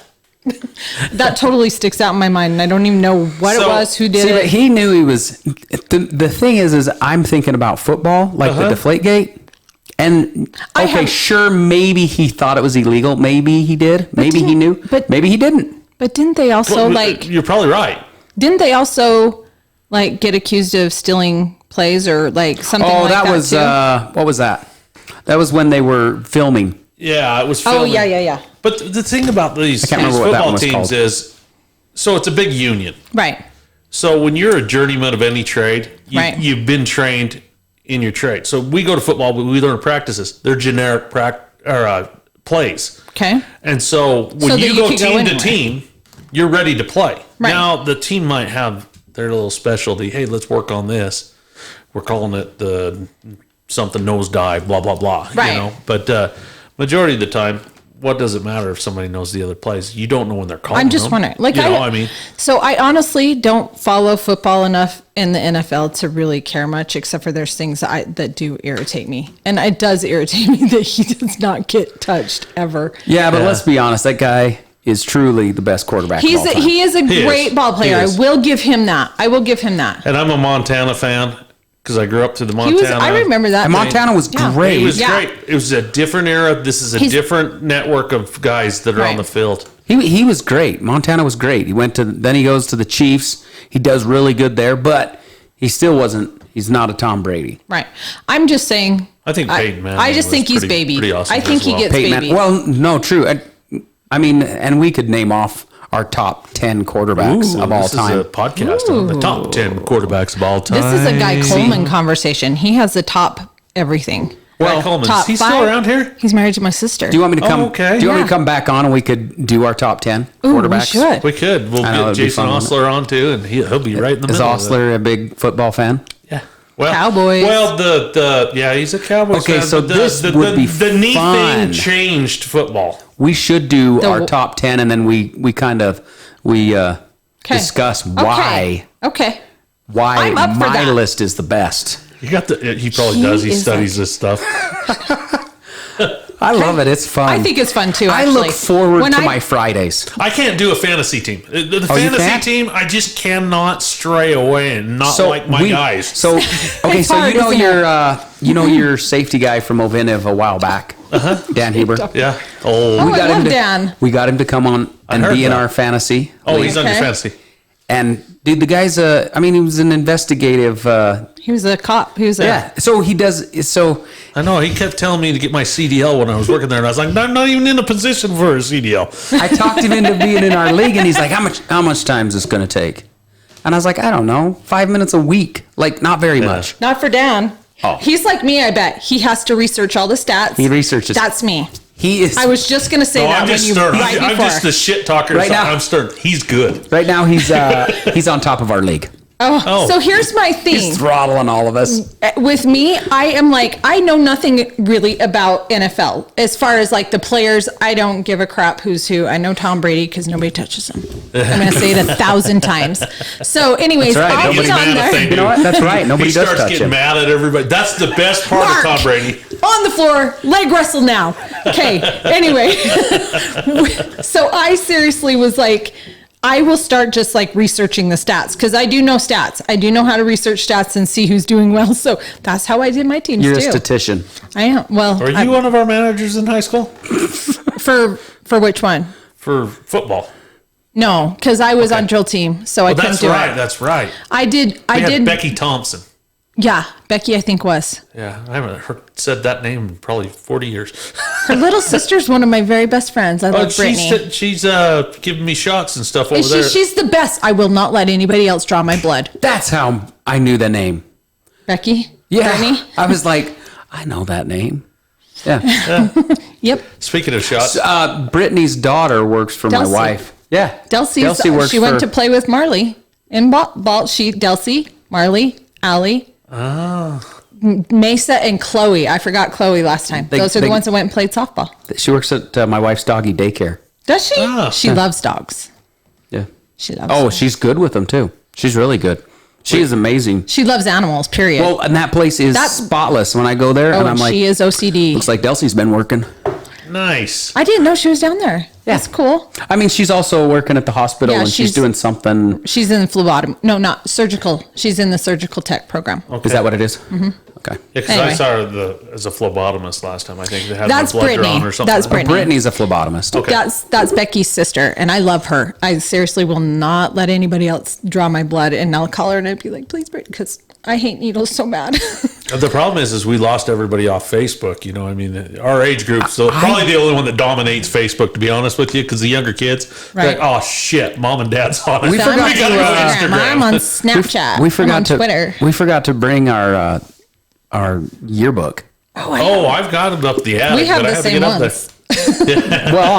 that totally sticks out in my mind. And I don't even know what it was, who did it.
But he knew he was, the thing is I'm thinking about football, like the Deflategate. And sure, maybe he thought it was illegal. Maybe he did. Maybe he knew. But maybe he didn't.
But didn't they also
You're probably right.
Didn't they also get accused of stealing plays or something like that?
Oh, that was
too?
what was that? That was when they were filming.
Yeah, it was filming.
Oh, yeah.
But the thing about these football teams is, so it's a big union.
Right.
So when you're a journeyman of any trade, you've been trained in your trade. So we go to football, we learn practices. They're generic plays.
Okay.
And so when you go team to team, you're ready to play. Right. Now the team might have their little specialty. Hey, let's work on this. We're calling it the something nosedive, blah blah blah.
Right.
But majority of the time, what does it matter if somebody knows the other plays? You don't know when they're calling.
I'm just wondering. So I honestly don't follow football enough in the NFL to really care much, except for there's things that do irritate me. And it does irritate me that he does not get touched ever.
Yeah, but let's be honest. That guy is truly the best quarterback of all time.
He is a great ball player. I will give him that. And
I'm a Montana fan. Because I grew up to the Montana.
I remember that.
And Montana was great.
It was great. It was a different era. This is a different network of guys that are on the field.
He was great. Montana was great. Then he goes to the Chiefs. He does really good there, but he still he's not a Tom Brady.
Right. I'm just saying.
I think Peyton Manning
I just think he's baby.
Pretty awesome.
I think he gets
Peyton
baby.
Well, no, true. I mean, and we could name off our top 10 quarterbacks of all time.
This is a podcast on the top 10 quarterbacks of all time.
This is a Guy Coleman conversation. He has the top everything.
Well, Coleman, is he still around here?
He's married to my sister.
Do you want me to come? Do you want me to come back on and we could do our top 10 quarterbacks?
We should.
We could. We'll get Jason Osler on too, and he'll be right in the middle.
Is Osler a big football fan?
Yeah. Well,
Cowboys.
Well, he's a Cowboys fan.
Okay, so this would be
the neat
fun.
thing changed football.
We should do our top 10 and then we discuss why.
Okay.
Why
I'm up for
my
that.
list is the best.
He probably does. He studies this stuff.
I love it. It's fun.
I think it's fun too.
I
Actually.
look forward to my Fridays.
I can't do a fantasy team. The fantasy team, I just cannot stray away and not like my guys.
So okay, so your safety guy from Ovintiv a while back, Dan Huber.
Yeah.
I love Dan.
We got him to come on and be in our fantasy.
He's on your fantasy.
And dude, the guy's he was an investigative.
He was a cop.
So he does. So
I know he kept telling me to get my CDL when I was working there, and I was like, I'm not even in a position for a CDL.
I talked him into being in our league, and he's like, how much time is this going to take? And I was like, I don't know, 5 minutes a week, like not very much.
Not for Dan. Oh. He's like me. I bet he has to research all the stats.
He researches.
That's me.
He is.
I was just going to say that when you
I'm just the shit talker.
Right now,
I'm stern. He's good.
Right now, he's on top of our league.
So here's my thing.
He's throttling all of us.
With me, I am I know nothing really about NFL. As far as the players, I don't give a crap who's who. I know Tom Brady because nobody touches him. I'm going to say it 1,000 times. So anyways,
I'll
be on there.
You know what? That's right. Nobody does touch him.
He starts getting mad at everybody. That's the best part of Tom Brady.
On the floor, leg wrestle now. Okay, anyway. So I seriously was I will start just researching the stats because I do know stats. I do know how to research stats and see who's doing well. So that's how I did my teams
You're
too.
You're a statistician.
I am. Well,
are you one of our managers in high school?
For which one?
For football.
No, because I was on drill team, so I couldn't do it.
That's right.
I did.
We had Becky Thompson.
Yeah, Becky, I think was.
Yeah, I haven't said that name in probably 40 years.
Her little sister's one of my very best friends. I love Brittany.
She's giving me shots and stuff over there.
She's the best. I will not let anybody else draw my blood.
That's how I knew the name.
Becky?
Yeah.
Brittany?
I was like, I know that name. Yeah.
Yep.
Speaking of shots.
Brittany's daughter works for my wife. Yeah.
Delcy works She went to play with Marley in Balt. Delcy, Marley, Allie.
Oh.
Mesa and Chloe. I forgot Chloe last time. Those are the ones that went and played softball.
She works at my wife's doggy daycare.
Does she? She loves dogs.
Yeah.
She loves dogs.
She's good with them too. She's really good. She is amazing.
She loves animals, period.
Well, and that place is spotless when I go there. And I'm like,
she is OCD.
Looks like Delcy's been working.
Nice.
I didn't know she was down there. Yeah. That's cool.
I mean, she's also working at the hospital and she's doing something.
She's in phlebotomy. No, not surgical. She's in the surgical tech program.
Okay. Is that what it is? Mm-hmm. Okay.
Yeah, because I saw her as a phlebotomist last time. I think they had
that's
blood
Brittany.
drawn or something.
That's Brittany.
Brittany's a phlebotomist.
Okay. That's Becky's sister, and I love her. I seriously will not let anybody else draw my blood, and I'll call her and I'd be like, please, Brittany, because I hate needles so bad.
The problem is we lost everybody off Facebook. You know, I mean, our age group's probably the only one that dominates Facebook, to be honest with you, because the younger kids, they're like, oh shit, mom and dad's on it.
We forgot to go Instagram. I'm on Snapchat.
We forgot
I'm on
to
Twitter.
We forgot to bring our yearbook.
I've got it up the attic.
We have the same ones.
Well,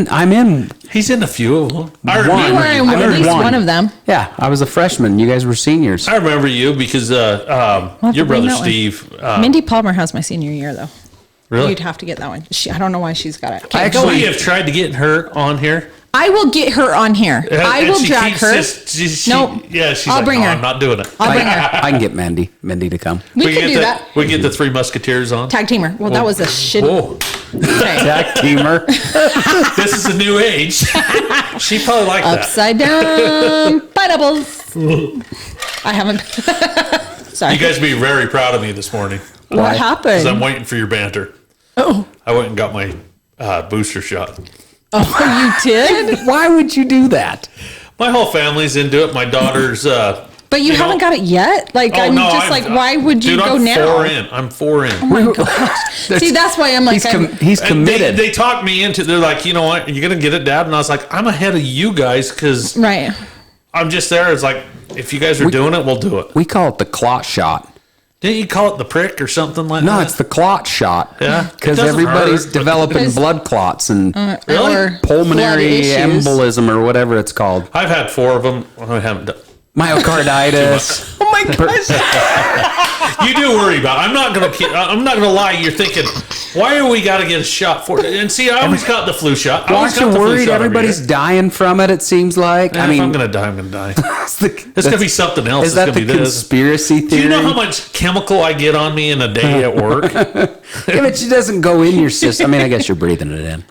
I'm in.
He's in a few of them.
You were in at least one of them.
Yeah, I was a freshman. You guys were seniors.
I remember you because your brother Steve.
Mindy Palmer has my senior year, though.
Really?
You'd have to get that one. I don't know why she's got it.
We have tried to get her on here.
I will get her on here. I will drag her. Nope.
Yeah, she's
I'll bring her.
I'm not doing it.
I'll bring her.
I can get Mindy to come.
We can do that.
We get the Three Musketeers on.
Tag teamer. Well, that was a shit.
Tag teamer.
This is a new age. She probably liked that.
Upside down pineapples. I haven't. Sorry.
You guys be very proud of me this morning.
What happened?
Because I'm waiting for your banter.
Oh.
I went and got my booster shot.
Oh, you did?
Why would you do that?
My whole family's into it. My daughter's.
But you haven't got it yet? Like, why would you go now?
I'm 4 in.
Oh my gosh. See, that's why I'm like,
he's committed.
They talked me into. They're like, you know what? You're gonna get it, Dad. And I was like, I'm ahead of you guys because I'm just there. It's like, if you guys are doing it, we'll do it.
We call it the clot shot.
Didn't you call it the prick or something like that?
No, it's the clot shot.
Yeah,
because everybody's developing blood clots and
really
pulmonary embolism or whatever it's called.
I've had 4 of them. I haven't done
myocarditis.
Oh my gosh!
You do worry about it. I'm not gonna lie. You're thinking, why do we got to get a shot for it? And see, I always got the flu shot.
Aren't you worried everybody's dying from it? It seems like.
I mean, if I'm gonna die, I'm gonna die. It's gonna be something else.
Is that the conspiracy theory?
Do you know how much chemical I get on me in a day at work?
Yeah, but it doesn't go in your system. I mean, I guess you're breathing it in.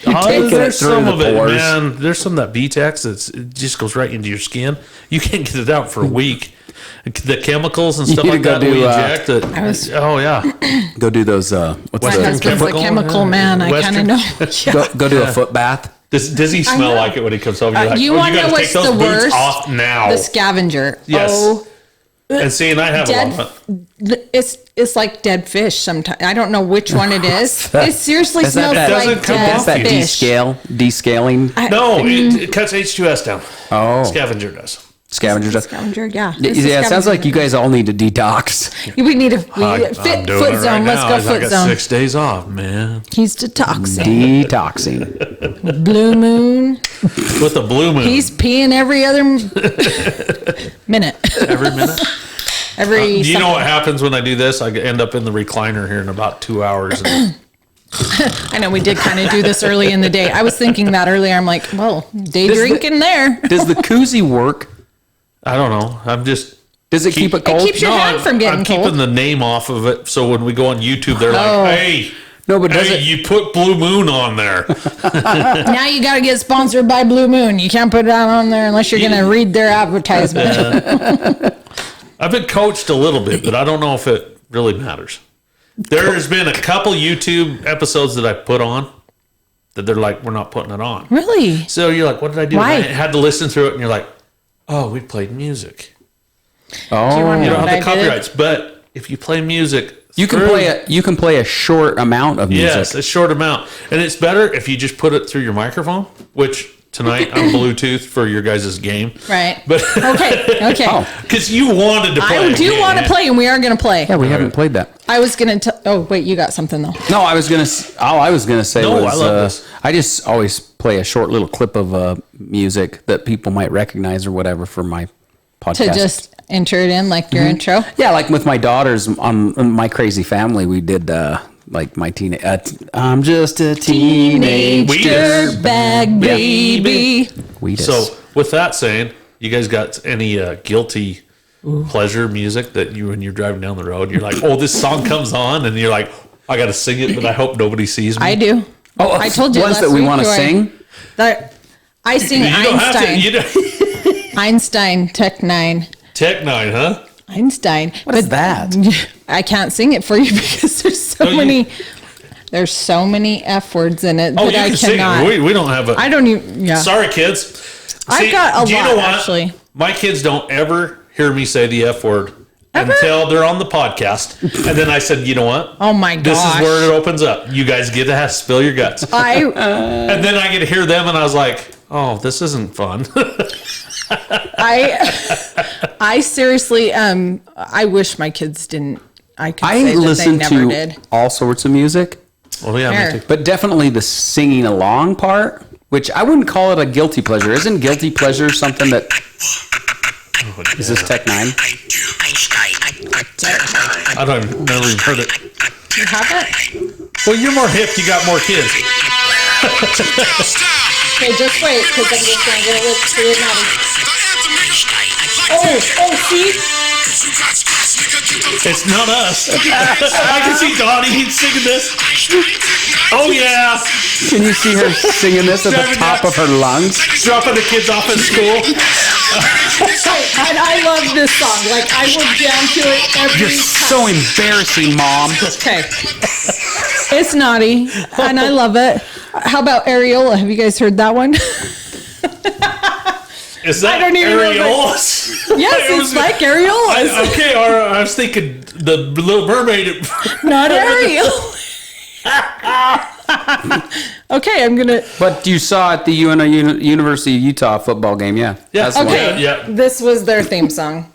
There's some of it, man. There's some of that VTEX it just goes right into your skin. You can't get it out for a week. The chemicals and stuff like that we inject. Oh yeah,
go do those.
What's my husband's a chemical man. I kind of know.
Go do a foot bath.
Does he smell like it when he comes home? You're like,
you want to know what's the worst?
Off now.
The scavenger.
Yes. And see, and I have a lot of it.
It's like dead fish sometimes. I don't know which one it is. It seriously smells like dead fish.
Descaling?
No, it cuts H2S down.
Oh.
Scavenger does.
Scavenger, yeah.
It sounds like you guys all need to detox.
We need a foot zone. Let's go foot zone.
6 days off, man.
He's detoxing. Blue moon.
With the blue moon.
He's peeing every other minute.
Every minute? Do you know what happens when I do this? I end up in the recliner here in about 2 hours.
I know we did kind of do this early in the day. I was thinking that earlier. I'm like, well, day drinking there.
Does the koozie work?
I don't know.
Does it keep it cold?
It keeps your hand from getting cold.
I'm keeping the name off of it, so when we go on YouTube, they're like, "Hey,
no, but
you put Blue Moon on there."
Now you got to get sponsored by Blue Moon. You can't put that on there unless you're going to read their advertisement.
I've been coached a little bit, but I don't know if it really matters. There has been a couple YouTube episodes that I put on that they're like, "We're not putting it on."
Really?
So you're like, "What did I do?"
Why?
I had to listen through it, and you're like, "Oh, we played music."
Oh,
you want to
You
know
don't
what
have the
I did?
copyrights, but if you play music,
you can play a short amount of music.
Yes, a short amount, and it's better if you just put it through your microphone. Which tonight I'm Bluetooth for your guys' game,
Right.
But
Okay.
because you wanted to play,
I do want to play, and we are going to play.
Yeah, we haven't played that.
I was going to. Oh, wait, you got something though.
No, I was gonna say
No,
was
I love this.
I just always play a short little clip of music that people might recognize or whatever for my podcast.
To just enter it in like your intro.
Yeah, like with my daughters on My Crazy Family, we did like my I'm just a teenage
dirtbag baby.
So, with that saying, you guys got any guilty pleasure music that you, when you're driving down the road, you're like, oh, this song comes on, and you're like, I got to sing it, but I hope nobody sees me.
I do.
Oh,
I told you
ones
last
that we
week
want to
who
sing.
That I sing
You don't have to.
Einstein.
You don't,
Einstein Tech 9.
Tech 9, huh?
Einstein.
What is that?
I can't sing it for you because there's so many. There's so many F words in it
Oh,
that
you
I
can sing
cannot.
it. We don't have a.
I don't even. Yeah.
Sorry, kids.
I've got a
do you
lot,
know what?
actually.
My kids don't ever hear me say the F word
Ever?
until they're on the podcast. And then I said, you know what?
Oh my gosh.
This is where it opens up. You guys get to spill your guts.
I
And then I get to hear them, and I was like, oh, this isn't fun.
I seriously I wish my kids didn't. I could
I
say that
listen
they never
to
did.
all sorts of music,
Oh, yeah,
Fair.
me too.
but definitely the singing along part, which I wouldn't call it a guilty pleasure. Isn't guilty pleasure something that... Is this Tech 9?
I don't even, never even heard it.
You haven't?
Well, you're more hip. You got more kids.
Okay, just wait, because I'm just gonna get a little to it now. Oh, see?
It's not us. I can see Doni singing this. Oh, yeah.
Can you see her singing this at the
Driving
top of her lungs?
Dropping the kids off at school.
And I love this song. Like, I will jam to it every
You're
time.
so embarrassing, Mom.
Okay. It's naughty, and I love it. How about Areola? Have you guys heard that one?
Is that
I don't even know if
areolas?
Yes, it's like Areolas.
Okay, or I was thinking the Little Mermaid.
Not Ariel. Okay, I'm gonna.
But you saw at the University of Utah football game, yeah.
Yeah,
That's the one.
Okay,
Yeah.
This was their theme song.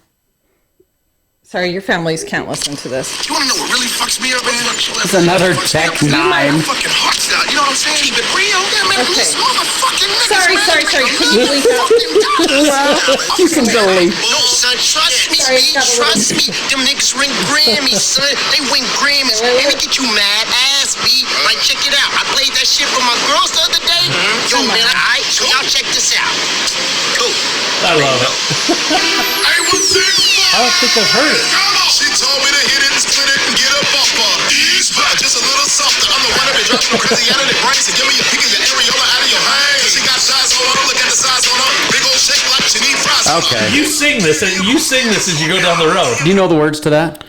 Sorry, your families can't listen to this.
You wanna know what really fucks me up, man?
It's another Tech 9.
Fucking hearts out. You know what I'm saying? Keep it real. Yeah, man.
Okay.
These motherfucking niggas,
Sorry.
man.
Can you bleep out?
You can delete.
No, son, trust me,
Sorry,
B.
got a little-
Trust me. Them niggas win Grammys, son. They win Grammys.
Wait.
Let me get you mad ass, B. Like, check it out. I played that shit for my girls the other day. Yo, man, alright, so y'all check this out. Cool.
I love it.
Hey, what's it?
I don't think I've heard it.
She told me to hit it and split it and get up off her. Just a little something. I'm the one that been dropping them crazy out of their brains. So give me a pick of your areola out of your hands. She got size on her. Look at the size on her. Big old shake like she need fries.
Okay.
You sing this, and you sing this as you go down the road.
Do you know the words to that?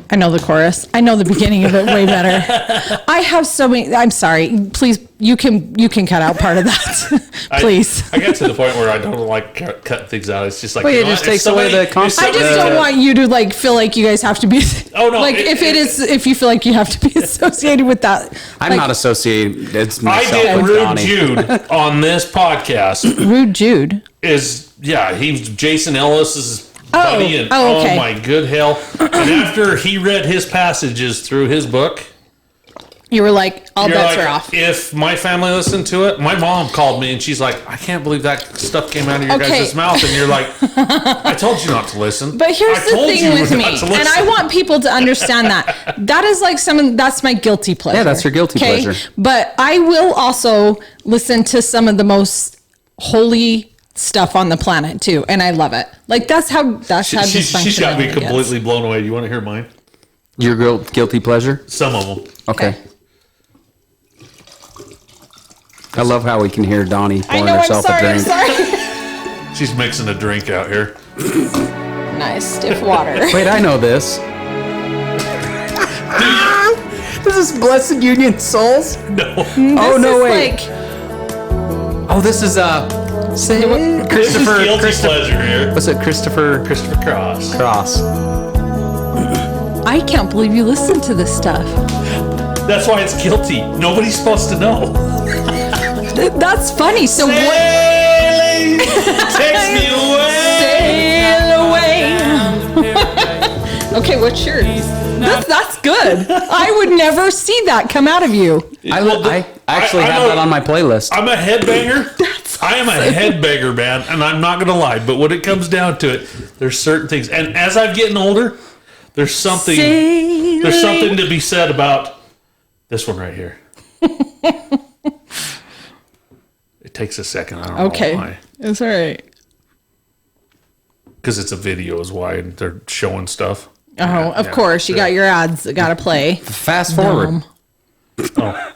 I know the chorus. I know the beginning of it way better. I have so many. I'm sorry. Please, you can cut out part of that. Please.
I get to the point where I don't like cut things out. It's just like,
Well,
you
it
know
just
what? If
takes away the
somebody-
concept.
I just don't want you to like feel like you guys have to be.
Oh, no,
Like if you feel like you have to be associated with that.
I'm
like,
not associated. It's
I
myself
did
with
Rude
Donnie.
Jude on this podcast.
Rude Jude.
He's Jason Ellis's
Oh,
buddy, and
oh, okay.
oh my good hell! And after he read his passages through his book,
You were like, all
you're
bets
like,
are off.
if my family listened to it, my mom called me and she's like, I can't believe that stuff came out of your
Okay.
guys' mouth, and you're like, I told you not to listen.
But here's
I
the
told
thing
you
with
not
me,
to
and I
listen."
want people to understand that is like that's my guilty pleasure.
Yeah, that's your guilty pleasure.
But I will also listen to some of the most holy stuff on the planet too, and I love it. Like that's how
She's
dysfunctional
got me
it gets.
completely blown away. You want to hear mine?
Your guilty pleasure?
Some of them.
Okay. I love how we can hear Donnie
I
pouring
know.
herself a drink.
I'm sorry.
She's mixing a drink out here.
Nice stiff water.
Wait, I know this. This is Blessed Union Souls?
No.
Oh, no,
This is
wait.
like
Oh, this is Christopher.
Guilty pleasure here.
What's it? Christopher
Cross.
Cross.
I can't believe you listen to this stuff.
That's why it's guilty. Nobody's supposed to know.
That's funny. So what?
Sailing takes me away.
Sail away. Okay, what's yours? That's good. I would never see that come out of you.
I actually have that on my playlist.
I'm a headbanger. I am a headbanger, man, and I'm not going to lie. But when it comes down to it, there's certain things. And as I'm getting older, there's something to be said about this one right here. It takes a second. I don't know why.
It's all right.
Because it's a video is why and they're showing stuff.
Oh, of course. You got your ads that got to play.
Fast forward.
Oh.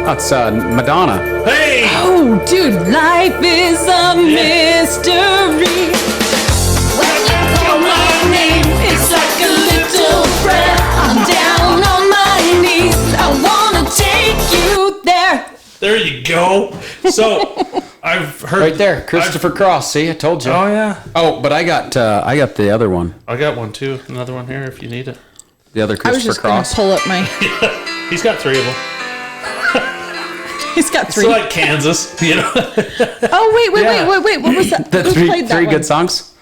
That's Madonna.
Hey!
Oh, dude, life is a mystery. When you call my name, it's like a little prayer. I'm down on my knees. I want to take you there.
There you go. So, I've heard...
Right there, Christopher Cross. See, I told you.
Oh, yeah.
Oh, but I got the other one.
I got one, too. Another one here if you need it.
The other
I was
Christopher
just going to
Cross.
pull up my...
He's got 3 of them.
He's got 3.
It's like Kansas, you know?
Oh, wait. What was that?
The
Who played that
three
one?
good songs.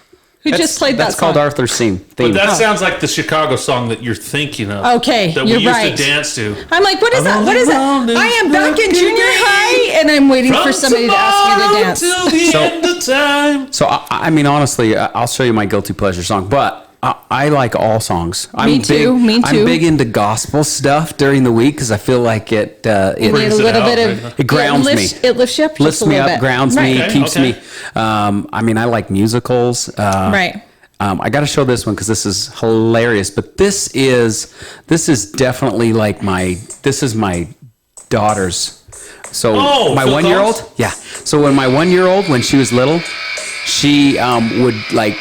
Who just played that
That's
song?
called Arthur's theme.
But that sounds like the Chicago song that you're thinking of.
Okay,
that we
you're
used
right.
to dance to.
I'm like, what is that? What is that? I am back in junior high, and I'm waiting for somebody to ask me to dance.
Till the end of time.
So I mean, honestly, I'll show you my guilty pleasure song, but I like all songs.
Me too.
I'm big into gospel stuff during the week because I feel like it
You need a
Brings it
little
out,
bit of...
right?
It grounds me.
It lifts you up just
lifts
a
me
little
up,
bit.
grounds
Right.
me,
Okay,
keeps
okay.
me. I mean, I like musicals.
Right.
I got to show this one because this is hilarious. But this is definitely like my daughter's. So my
Phil
1-year-old,
Collins?
yeah. So when my 1-year-old, when she was little, she would like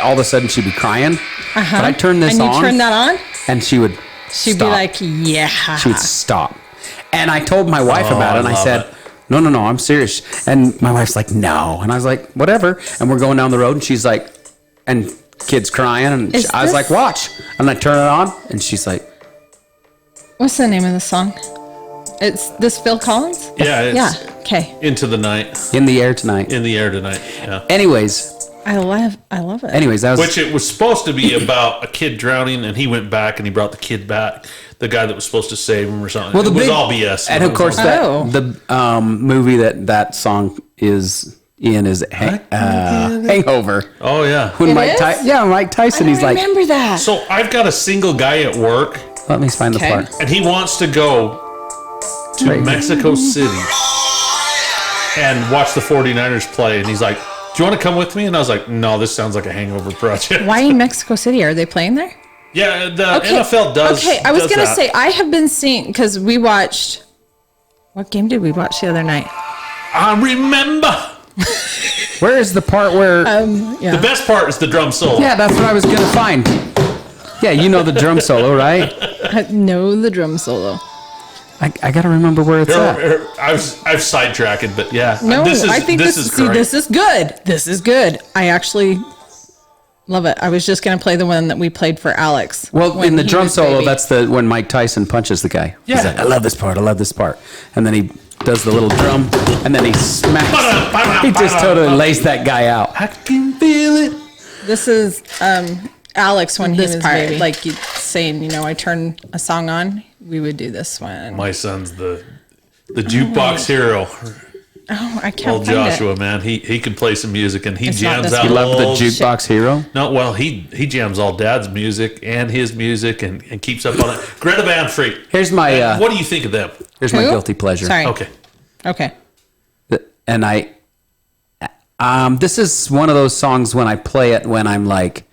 all of a sudden she'd be crying. But I turned this
And you
on,
turn that on?
and she would.
She'd
stop.
be like, yeah.
She would stop. And I told my wife about it, and I
love
said,
it.
no, I'm serious. And my wife's like, no. And I was like, whatever. And we're going down the road, and she's like, and kids crying, and I was like, watch. And I turn it on, and she's like,
What's the name of the song? It's this Phil Collins?
Yeah, it's
Okay.
Into the Night.
in the air tonight.
In the Air Tonight. Yeah.
Anyways,
I love it.
that was
Which it was supposed to be about a kid drowning, and he went back and he brought the kid back. The guy that was supposed to save him or something. It was all BS.
And of course,
Oh.
the movie that song is in is Hangover.
Oh, yeah.
When
It
Mike
is?
Mike Tyson,
I
he's like,
remember that.
So I've got a single guy at work,
let me find the
Okay.
part.
and he wants to go to
Right.
Mexico City and watch the 49ers play. And he's like, do you want to come with me? And I was like, no, this sounds like a hangover project.
Why in Mexico City? Are they playing there?
Yeah, the NFL does.
Okay, I was
does
going to
that.
say, I have been seeing, because we watched, what game did we watch the other night?
I remember.
Where is the part where?
The best part is the drum solo.
Yeah, that's what I was gonna find. Yeah, you know the drum solo, right?
No, the drum solo.
I gotta remember where it's at.
I've sidetracked, but yeah.
No, I think this
is
is see,
great.
this is good. This is good. I actually love it. I was just going to play the one that we played for Alex.
Well,
when
in the
he
drum
was
solo,
baby.
that's the when Mike Tyson punches the guy.
Yeah.
He's like, I love this part. I love this part. And then he does the little drum, and then he smacks. He just totally lays that guy out.
I can feel it.
This is Alex when he
This
was
part.
baby. Like saying, I turn a song on. We would do this one.
My son's the jukebox hero.
Oh, I can't
Old
find
Joshua,
it.
man, he can play some music and he
It's not
jams
this
out.
You love the
all-
jukebox hero?
No, well, he jams all Dad's music and his music and keeps up on it. Greta Van Fleet.
Here's my
what do you think of them?
here's my
Who?
guilty pleasure.
Sorry.
Okay.
Okay.
And this is one of those songs when I play it when I'm like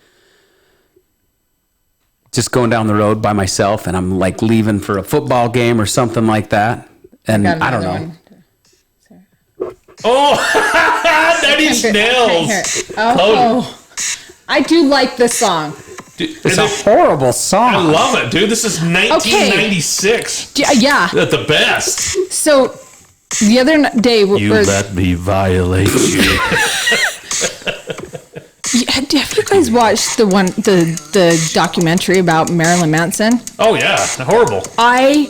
just going down the road by myself and I'm like leaving for a football game or something like that. And
Got
I don't know.
another one.
Oh, Nine Inch Nails.
Here. Oh, I do like this song.
Dude,
It's
and
a horrible song.
I love it, dude. This is 1996.
Yeah.
At the best.
So The other day,
You let me violate you.
have you guys watched the documentary about Marilyn Manson?
Oh yeah, horrible.
I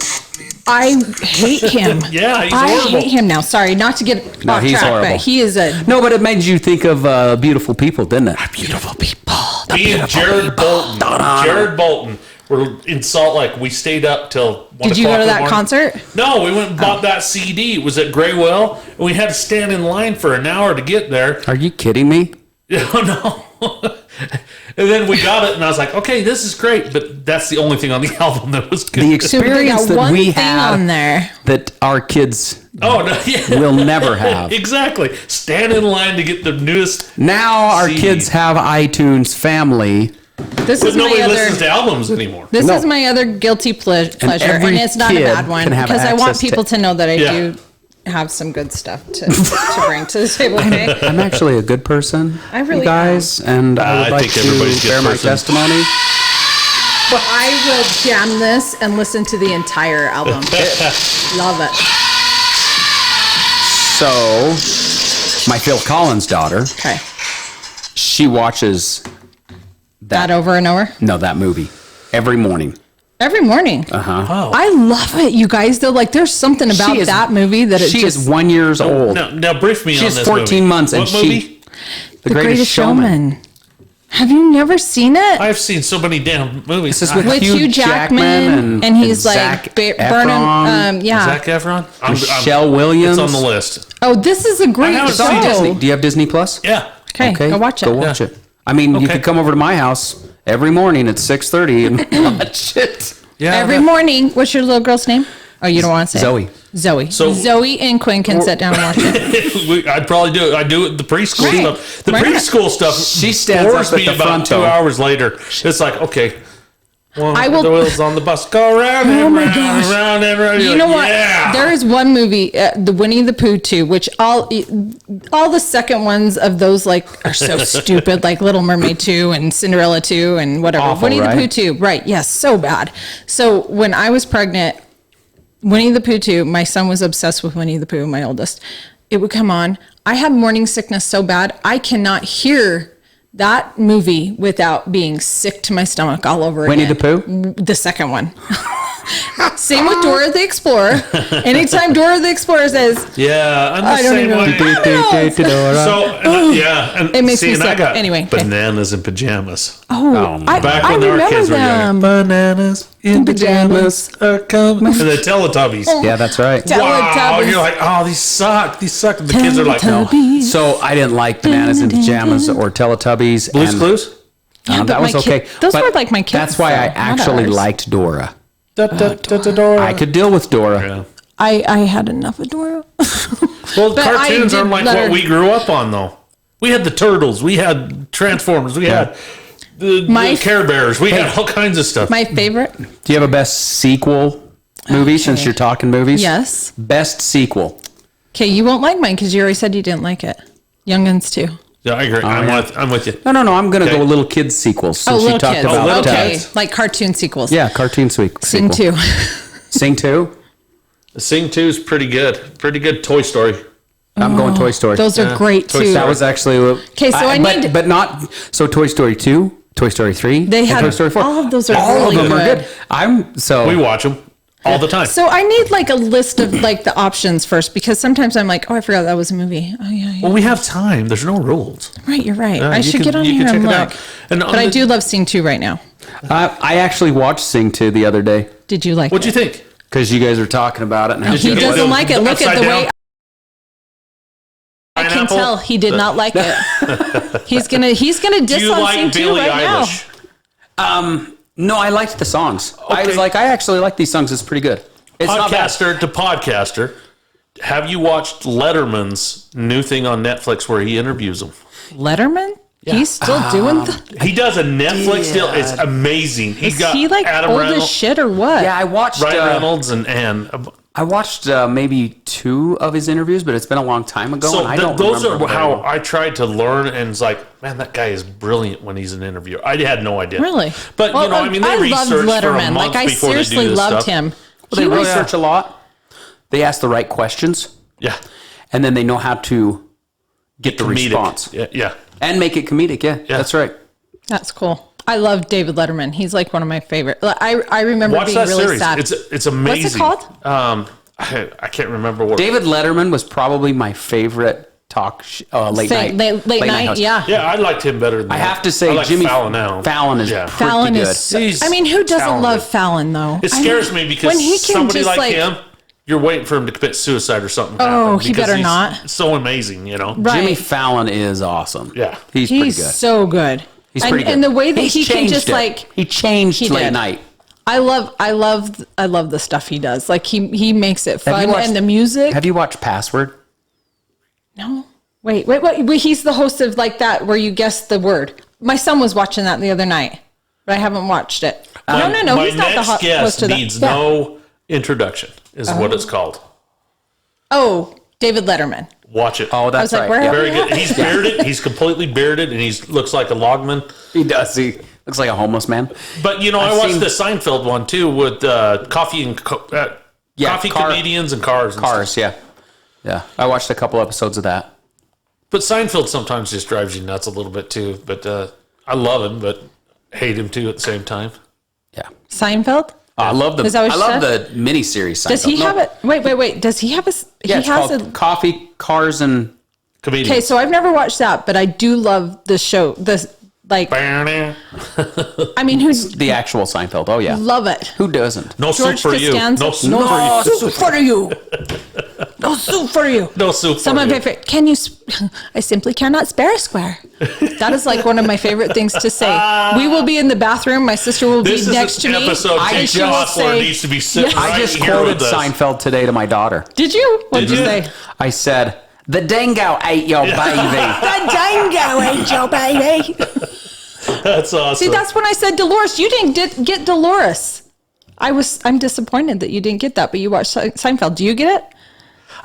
hate him.
Yeah, he's
I
horrible.
hate him now. Sorry, not to get off
he's
track,
horrible.
but he is a
No, but it made you think of Beautiful People, didn't it?
beautiful people.
Me and Jared Bolton. Jared Bolton were in Salt Lake. We stayed up till 1
Did you go
o'clock
to
in the
that
morning.
concert?
No, we went and bought that CD. It was at Graywell, and we had to stand in line for an hour to get there.
Are you kidding me?
Oh, no. And then we got it, and I was like, okay, this is great, but that's the only thing on the album that was good.
The experience that
one
we
thing
have
on there.
that our kids
Oh, no, yeah.
will never have.
Exactly. Stand in line to get the newest.
Now our
CD.
kids have iTunes Family.
This
But
is my
nobody
other.
listens to albums anymore.
This
No.
is my other guilty pleasure, and
every
it's not a
kid
bad one
can have
because I want
access to-
people to know that I
Yeah.
do have some good stuff to bring to the table. Okay.
I'm actually a good person,
I really
you guys, and I would
I
like
think everybody's a
to
good
bear my
person.
testimony.
But I will jam this and listen to the entire album. Love it.
So, my Phil Collins daughter,
Okay.
she watches
That over and over
that movie every morning.
every morning.
Oh.
I love it, you guys. Though, like, there's something about
She is-
that movie that it
She
just
is 1 year old.
Now brief me on
She's
this
14
movie.
months, and
What
she
movie?
The Greatest Showman.
Have you never seen it?
I've seen so many damn movies.
This is with
With Hugh Jackman, and he's like
Zac
burning.
Efron,
Yeah.
Zac Efron?
Michelle Williams.
It's on the list.
Oh, this is a great
haven't
It's on
seen it.
Disney.
show.
Do you have Disney Plus?
Yeah.
Okay, go watch it.
Go watch it. I mean, you
Okay.
could come over to my house every morning at 6:30 and watch it.
Yeah.
Every morning. What's your little girl's name? Oh, you don't want to say it.
Zoe.
Zoe.
So-
Zoe and Quinn can sit down and watch it.
I'd probably do it. I do it the preschool
Right.
stuff. The
Right.
preschool stuff
She stands
bores
up at
me
the
about
front,
2
though.
hours later. It's like, okay, well,
I will-
the wheels on the bus go round
Oh
and
my
round
gosh.
and round and round.
You
You're
know
like,
what?
Yeah.
There is one movie, the Winnie the Pooh 2, which all the second ones of those like are so stupid, like Little Mermaid 2 and Cinderella 2 and whatever.
Awful,
Winnie
right?
the Pooh 2, right? Yes, so bad. So when I was pregnant, Winnie the Pooh 2, my son was obsessed with Winnie the Pooh, my oldest. It would come on. I had morning sickness so bad, I cannot hear that movie without being sick to my stomach all over
Winnie
again.
the Pooh?
The second one. Same with Dora the Explorer. Anytime Dora the Explorer says,
Yeah, I'm the
I don't
same
even
way.
know.
So, yeah. And
It makes
see,
me
and I
sick.
got
Anyway, okay.
bananas in pajamas.
oh, I
Back when our
remember
kids were young.
them.
Bananas in pajamas are coming. And the Teletubbies.
Yeah, that's right.
Wow,
Teletubbies.
you're like, oh, these suck. These suck. And the kids are like, no.
Teletubbies.
So I didn't like Bananas in Pajamas or Teletubbies.
Blue's
and,
Clues?
Yeah, but
that was
my
okay.
kid- those
But
were like my kids.
That's why I
though, not
actually
ours.
liked Dora.
Dora.
I could deal with Dora.
Yeah.
I had enough of Dora.
Well,
But I
cartoons
did
aren't like
let
what
her-
we grew up on, though. We had the Turtles. We had Transformers. We had the Care Bears. We had all kinds of stuff.
My favorite?
Do you have a best sequel movie since you're talking movies?
Yes.
Best sequel.
Okay, you won't like mine because you already said you didn't like it. Young'uns too.
Yeah, I agree. I'm with you.
No. I'm going to
Okay.
go with little kids sequels
Oh,
since you
little
talked
kids.
about
Little
Okay,
Kids.
like cartoon sequels.
Yeah, cartoon sequel.
Sing 2.
Sing 2?
Sing 2 is pretty good. Pretty good. Toy Story.
I'm going Toy Story.
Those are great
Toy
too.
Story.
That was actually...
Okay, so I
but,
need-
But not... So Toy Story 2, Toy Story 3,
They
and
had-
Toy Story 4.
all of those are
All
really
of them are
good.
good. I'm... So...
We watch them all the time.
So I need like a list of like the options first because sometimes I'm like, oh, I forgot that was a movie. Oh yeah,
Well, we have time. There's no rules.
right. You're right.
Yeah,
I
you
should
can-
get on
you
here
can
and
check it
look.
out. And on
But I
the-
do love Sing 2 right now.
I actually watched Sing 2 the other day
Did you like
What'd you
it?
think?
because you guys were talking about it. And how
Did
He
you-
good it was.
doesn't like it. Look at the
Upside
way.
down?
I can
Pineapple?
tell he did not like it. He's gonna
Do
diss
you
on Sing
like
2
Billie
right
Eilish?
No, I liked the songs. I
Okay.
was like, I actually like these songs. It's pretty good. It's not bad.
Podcaster to podcaster. Have you watched Letterman's new thing on Netflix where he interviews them?
now. Letterman? He's still doing the.
He does a Netflix deal. It's amazing. He's
Is
got
he like
Adam
old
Reynolds,
as shit or what?
Yeah, I watched.
Ryan Reynolds, and
I watched maybe 2 of his interviews, but it's been a long time ago,
so
and I don't
those
remember
are
very
how
well.
I tried to learn. And it's like, man, that guy is brilliant when he's an interviewer. I had no idea.
Really?
But
Well,
you know, I mean, they
I loved
research for a
Letterman.
month
Like I
before they do
seriously
this
loved
stuff.
him.
They
He was
research a lot. They ask the right questions.
Yeah.
And then they know how to get the
Comedic.
response.
Yeah.
And make it comedic. Yeah, that's right.
That's cool. I love David Letterman. He's like one of my favorite. I remember
Watch
being
that
really
series.
sad.
It's amazing.
What's it called?
I can't remember what.
David Letterman was probably my favorite late night host.
Yeah.
Yeah, I liked him better than
I
that.
have to say,
I like
Jimmy
Fallon now.
Fallon is
Yeah.
pretty
Fallon
good.
is.
He's
I mean, who doesn't
talented.
love Fallon though?
It scares me because
when he can
somebody
just,
like him, you're waiting for him to commit suicide or something.
Oh,
happen
he
because
better
he's
not.
So amazing, you know.
Right.
Jimmy Fallon is awesome.
Yeah.
He's pretty
He's
good.
so good.
He's pretty good.
And the way that
He's
he can
changed
just
it. He changed
He
late
did.
night.
I love the stuff he does. Like he makes it
Have you
fun
watched-
and the music.
Have you watched Password?
No. Wait. He's the host of like that where you guess the word. My son was watching that the other night, but I haven't watched it. No.
My
He's not the
next
host
guest
of that.
needs
Yeah.
no introduction, is what it's called.
Oh, David Letterman.
Watch it.
Oh, that's
like,
right.
where
Yeah.
are
Very good. He's bearded. He's completely bearded, and he looks like a logman.
He does. He looks like a homeless man.
But I
I've
watched
seen-
the Seinfeld one too with coffee and coffee comedians and cars. And
Cars,
stuff.
yeah. I watched a couple episodes of that.
But Seinfeld sometimes just drives you nuts a little bit too. But I love him, but hate him too at the same time.
Yeah.
Seinfeld?
I love the
Is that what you
the miniseries.
Does he have it? Wait. Does he have a?
Yeah,
he
it's
has
called Coffee, Cars, and
Comedians.
Okay, so I've never watched that, but I do love the show. I mean, who's
the actual Seinfeld. Oh yeah,
love it?
who doesn't?
No soup
George
for you.
Costanza?
No soup for you.
No soup for you. No soup for you.
No soup
Some
for
of
you.
my favorite. Can you? I simply cannot spare a square. That is like one of my favorite things to say. We will be in the bathroom. My sister will
This
be
is
next to
an
me.
episode
and
Jake
she will
Osler
say,
needs to be sitting
I
right
just
here
quoted
with us.
Seinfeld today to my daughter.
"Did you? What did you
you?
say?"
I said, "The dingo ate your baby."
The dango ate your baby.
That's awesome.
See, that's when I said Dolores. You didn't get Dolores. I'm disappointed that you didn't get that, but you watched Seinfeld. Do you get it?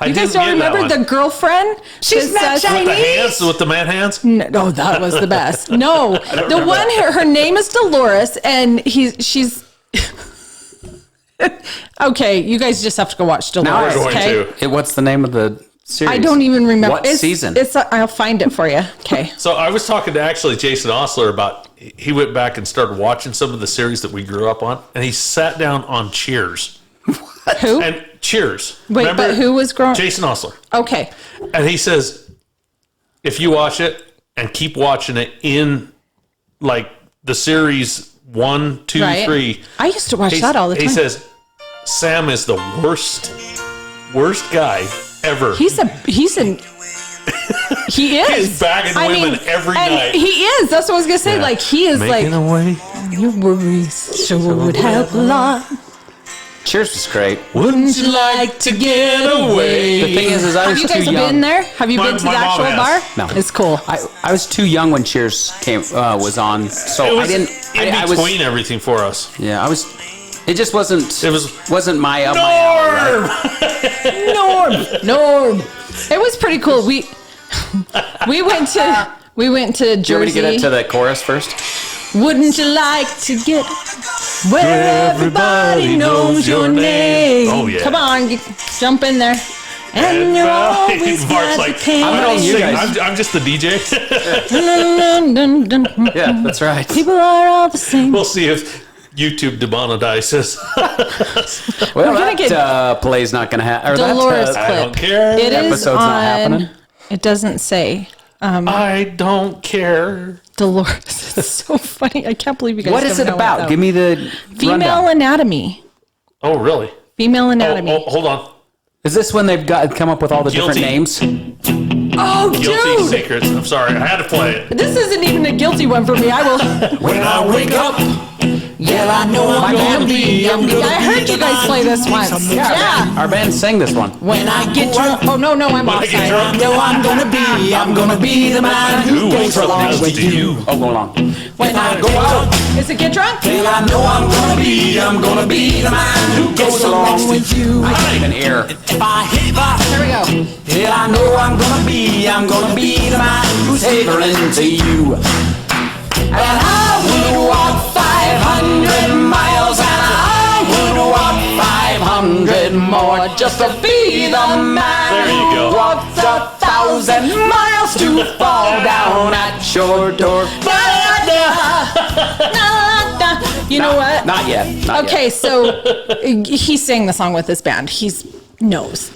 You guys don't remember the girlfriend?
She's
that
with
says-
the hands, with the man hands.
No, that was the best. No, the one her name is Dolores, and she's. Okay, you guys just have to go watch Dolores.
We're going
Okay,
to.
What's the name of the series?
I don't even remember
What season?
I'll find it for you. Okay.
So I was talking to actually Jason Osler about, he went back and started watching some of the series that we grew up on, and he sat down on Cheers.
Who?
And Cheers.
Wait,
Remember?
but who was growing?
Jason Osler.
Okay.
And he says, if you watch it and keep watching it in like the series 1, 2,
Right.
3.
I used to watch that all the time.
He says, Sam is the worst guy ever.
He is.
He's bagging women every
and
night.
He is. That's what I was gonna say.
Yeah.
Like he is
Making
like
away.
your worries sure would help a lot.
Cheers was great.
Wouldn't you like to get away?
The thing is I
Have
was
you
too
guys
young.
been there? Have you
My-
been to
my
the
mom
actual bar?
has.
No.
It's cool.
I was too young when Cheers was on, so
It was
I didn't.
in
I was
between everything for us.
yeah. I was. It just wasn't.
It
wasn't my up my alley. Right?
Norm. It was pretty cool. We went to
Do you want me
Jersey.
to get into the chorus first?
Wouldn't you like to get where everybody knows your name?
Oh, yeah.
Come on, jump in there. And you're always
Mark's
glad
like,
you came.
I'm gonna you guys.
I'm just the DJ.
Dun, dun, dun, dun.
Yeah, that's right.
People are all the same.
We'll see if YouTube demonetizes.
Well,
gonna get
that play's not going to happen.
Dolores
I
clip.
don't care.
It is
episode's not
on.
happening?
It doesn't say.
I don't care.
Dolores. It's so funny. I can't believe you guys.
What is
don't
it
know
about?
that.
Give me the
Female
rundown.
anatomy.
Oh, really?
Female anatomy.
Oh, hold on.
Is this when they've come up with all the
Guilty.
different names?
Oh,
Guilty
dude.
Secrets. I'm sorry. I had to play it.
This isn't even a guilty one for me. I will.
When I wake up,
Yeah, I know I'm gonna be. I heard you guys play this once. Yeah.
Our band sang this one.
When I get drunk. Oh no, I'm
when I
outside.
get drunk,
No, I'm gonna be the man
who goes along with you?
Oh, go along.
When I go out. Is it get drunk?
I know I'm gonna be the man who goes along with you.
An air.
If I hit
Here we go.
yeah, I know I'm gonna be the man who's havering to you. And I would walk 500 miles, and I would walk 500 more just to be the man
There you go.
who walked 1,000 miles to fall down at your door.
You know what?
Not yet. Not
Okay,
yet.
so he sang the song with his band. He knows.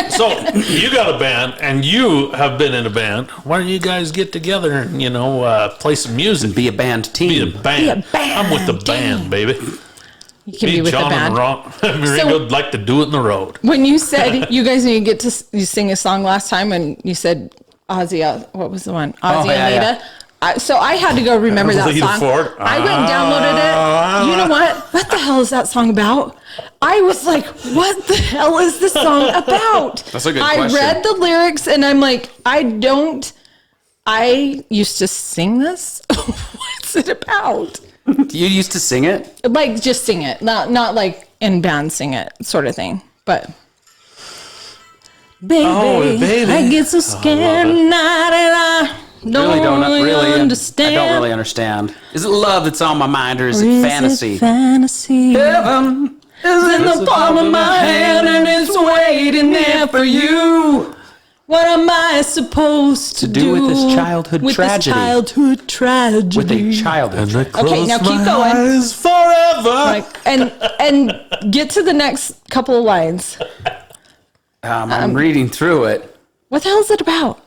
So you got a band, and you have been in a band. Why don't you guys get together and play some music?
Be a band
Be a
team.
band.
Be a band
I'm with the band, baby.
You can
Me,
be with
John,
the band.
and Ron Ringo would like to do it in the road.
When you said you guys need to get to you sing a song last time, and you said Ozzy, what was the one? Ozzy
yeah,
and Lita.
yeah.
So I had to go remember that
Lita
song.
Ford.
I went and downloaded it. You know what? What the hell is that song about? I was like, what the hell is this song about?
That's a good
I
question.
read the lyrics and I'm like, I used to sing this. What's it about?
You used to sing it?
Like just sing it, not like in band sing it sort of thing. But baby, I get so scared and I don't understand.
I don't really understand. Is it love that's on my mind, or is it fantasy?
Fantasy.
Heaven
Is in the palm of my hand and it's waiting there for you. What am I supposed to
do with this childhood
with
tragedy?
This childhood tragedy.
With a childhood.
Okay, now keep going.
Eyes forever.
Like, and get to the next couple of lines.
I'm reading through it.
What the hell is it about?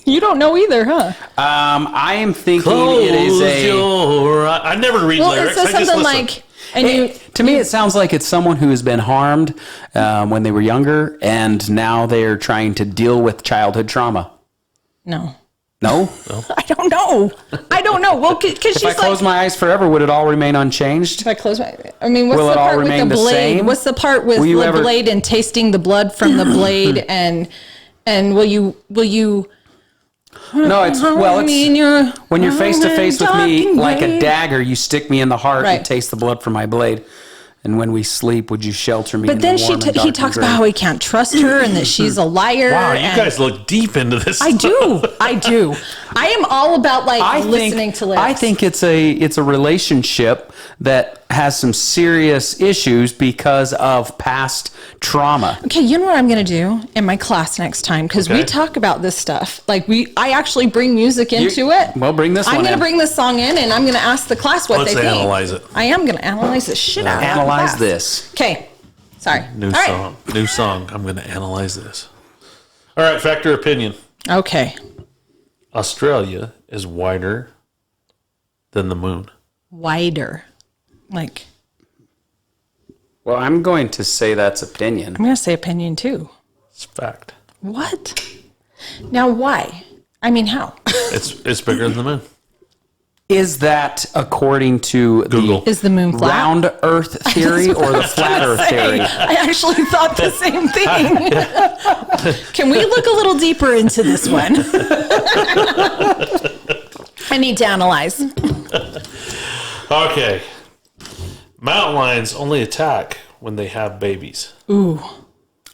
You don't know either, huh?
I am thinking
Close
it is a.
your eyes. I never read
Well,
lyrics.
it says
I just
something
listen.
like, and you.
To me, it sounds like it's someone who has been harmed when they were younger, and now they're trying to deal with childhood trauma.
No.
No?
I don't know. Well, because she's
If I close
like,
my eyes forever, would it all remain unchanged?
if I close my, I mean, what's
Will
the
it all
part with the
remain the
blade?
same?
What's the part with
Will you
the
ever-
blade and tasting the blood from the blade and will you?
No, it's well, it's when you're face to face with me
talking
like a
blade.
dagger, you stick me in the heart
Right.
and taste the blood from my blade. And when we sleep, would you shelter me?
But
in
then
the warm and
he
darkened
talks
grave?
about how he can't trust her and that she's a liar.
Wow, you
and
guys look deep into this.
I do. I am all about listening to lyrics.
I think it's a relationship that has some serious issues because of past trauma.
Okay, you know what I'm going to do in my class next time? Because we
Okay.
talk about this stuff. I actually bring music into it.
Well, bring this
I'm
one
going to
in.
bring this song in, and I'm going to ask the class what
Let's
they think.
analyze it.
I am going to analyze the shit out of that
Analyze
class.
this.
Okay, sorry.
New
All right.
song. New song. I'm going to analyze this. All right, factor opinion.
Okay,
Australia is wider than the moon.
wider.
Well, I'm going to say that's opinion.
I'm going to say opinion too.
It's fact.
What? Now, why? I mean, how?
It's bigger than the moon.
Is that according to
Google.
the
Is the moon flat?
round Earth theory or the flat Earth theory?
I actually thought the same thing. Can we look a little deeper into this one? I need to analyze.
Okay. Mountain lions only attack when they have babies.
Ooh,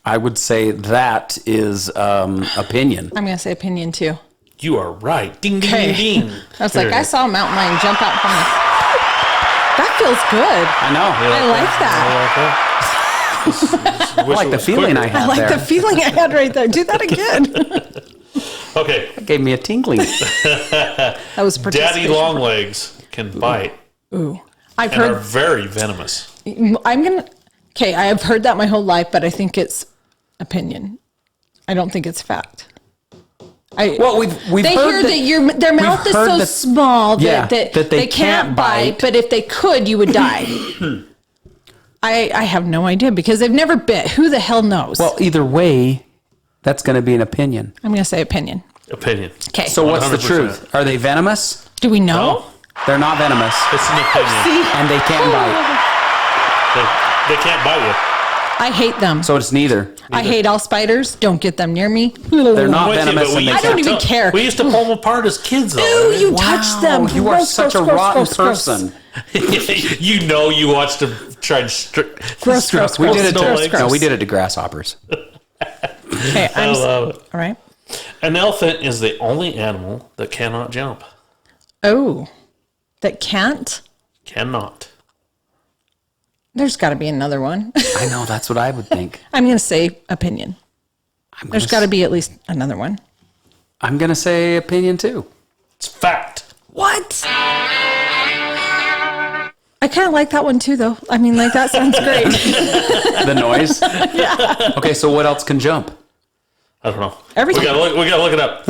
I would say that is opinion.
I'm going to say opinion too.
You are right. Ding, ding,
Okay.
ding, ding.
I was like, I saw a mountain lion jump out from the... That feels good.
I know.
I like that.
I like the feeling I
I
had
like
there.
the feeling I had right there. Do that again.
Okay.
It gave me a tingling.
That was
Daddy
participation.
longlegs can bite
Ooh. I've
and are
heard...
very venomous.
I'm going to... Okay, I have heard that my whole life, but I think it's opinion. I don't think it's fact.
Well, we've
They
heard
hear that their mouth is
heard
so
that-
small
Yeah,
that
that
they can't bite, but if they could, you would die. I have no idea because they've never bit. Who the hell knows?
Well, either way, that's going to be an opinion.
I'm going to say opinion.
Opinion.
Okay.
So what's the
100%.
truth? Are they venomous?
Do we know?
No,
They're not venomous,
it's an opinion.
See,
and they can bite.
They can't bite you.
I hate them.
So it's neither.
I hate all spiders. Don't get them near me.
They're not
I'm with you,
venomous.
but
and they
I don't
can't-
even care.
We used to pull them apart as kids, though.
Ooh, you touched them.
You are
Gross,
such
gross,
a
gross,
rotten
gross, gross.
person.
You know, you watched them try to
Gross, gross,
We
gross,
did it
gross,
to
gross.
no, we did it to grasshoppers.
Okay,
I love it.
all right.
An elephant is the only animal that cannot jump.
Oh, that can't?
Cannot.
There's got to be another one.
I know, that's what I would think.
I'm going to say opinion. There's got to be at least another one.
I'm going to say opinion too.
It's fact.
What? I kind of like that one too, though. I mean, like, that sounds great.
The noise? Yeah. Okay, so what else can jump?
I don't know.
Everything.
We gotta look it up.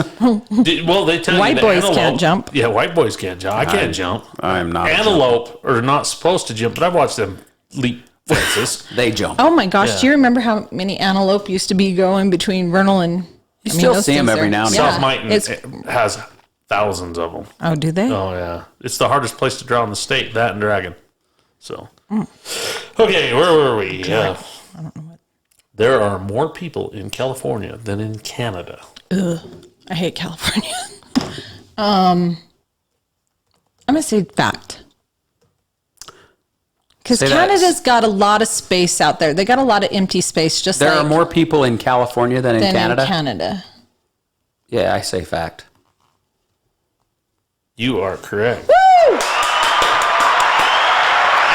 Well, they tell
White
you
boys
antelope,
can't jump.
Yeah, white boys can't jump. I can't jump.
I'm not.
Antelope are not supposed to jump, but I've watched them leap fences.
They jump.
Oh my gosh,
Yeah.
do you remember how many antelope used to be going between Vernal and...
You still
those
see 'em
things
every now and then.
South Mighton has thousands of them.
Oh, do they?
Oh yeah, it's the hardest place to draw in the state. That and Dragon. So, okay, where were we?
I don't know what...
There are more people in California than in Canada.
Ugh, I hate California. I'm going to say fact. Because
Say that.
Canada's got a lot of space out there. They got a lot of empty space, just
There
like
are more people in California than in
than
Canada?
in Canada.
Yeah, I say fact.
You are correct.
Woo!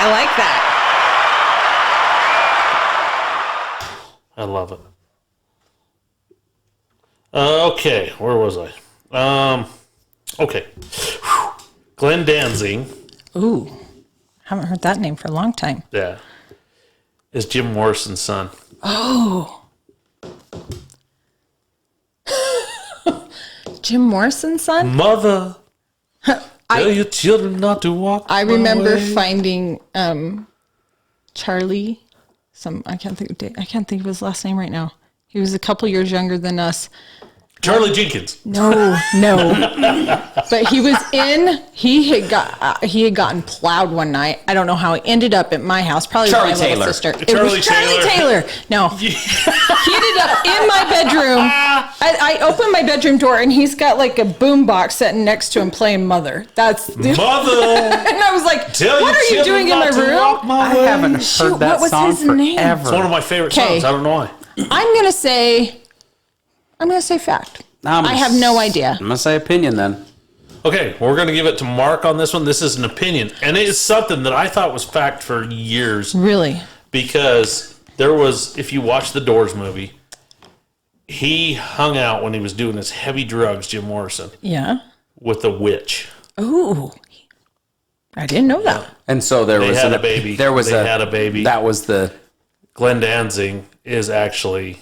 I like that.
I love it. Okay, where was I? Okay. Glenn Danzig,
Ooh, haven't heard that name for a long time.
yeah, is Jim Morrison's son.
Oh. Jim Morrison's son?
Mother, tell your children not to walk.
I
my
remember
way.
finding Charlie. I can't think of his last name right now. He was a couple years younger than us.
Charlie Jenkins.
No. But he had gotten plowed one night. I don't know how he ended up at my house. Probably
Charlie
with my little
Taylor.
sister. It
Charlie
was Charlie
Taylor.
Taylor. No. He ended up in my bedroom. I opened my bedroom door and he's got like a boom box sitting next to him playing Mother. That's
Mother,
and I was like,
tell
what
your
are you
children
doing in my
not to walk
room?
my
I
way.
haven't heard
Shoot,
that
what was
song
his name?
forever.
It's one of my favorite
Okay.
songs. I don't know why.
I'm gonna say fact. I have no idea.
I'm going to say opinion then.
Okay, we're going to give it to Mark on this one. This is an opinion. And it's something that I thought was fact for years.
Really?
Because there was, if you watch the Doors movie, he hung out when he was doing his heavy drugs, Jim Morrison,
Yeah.
with a witch.
Ooh. I didn't know that.
And so there
They
was
had a baby.
There was
They had a baby.
That was the
Glenn Danzig is actually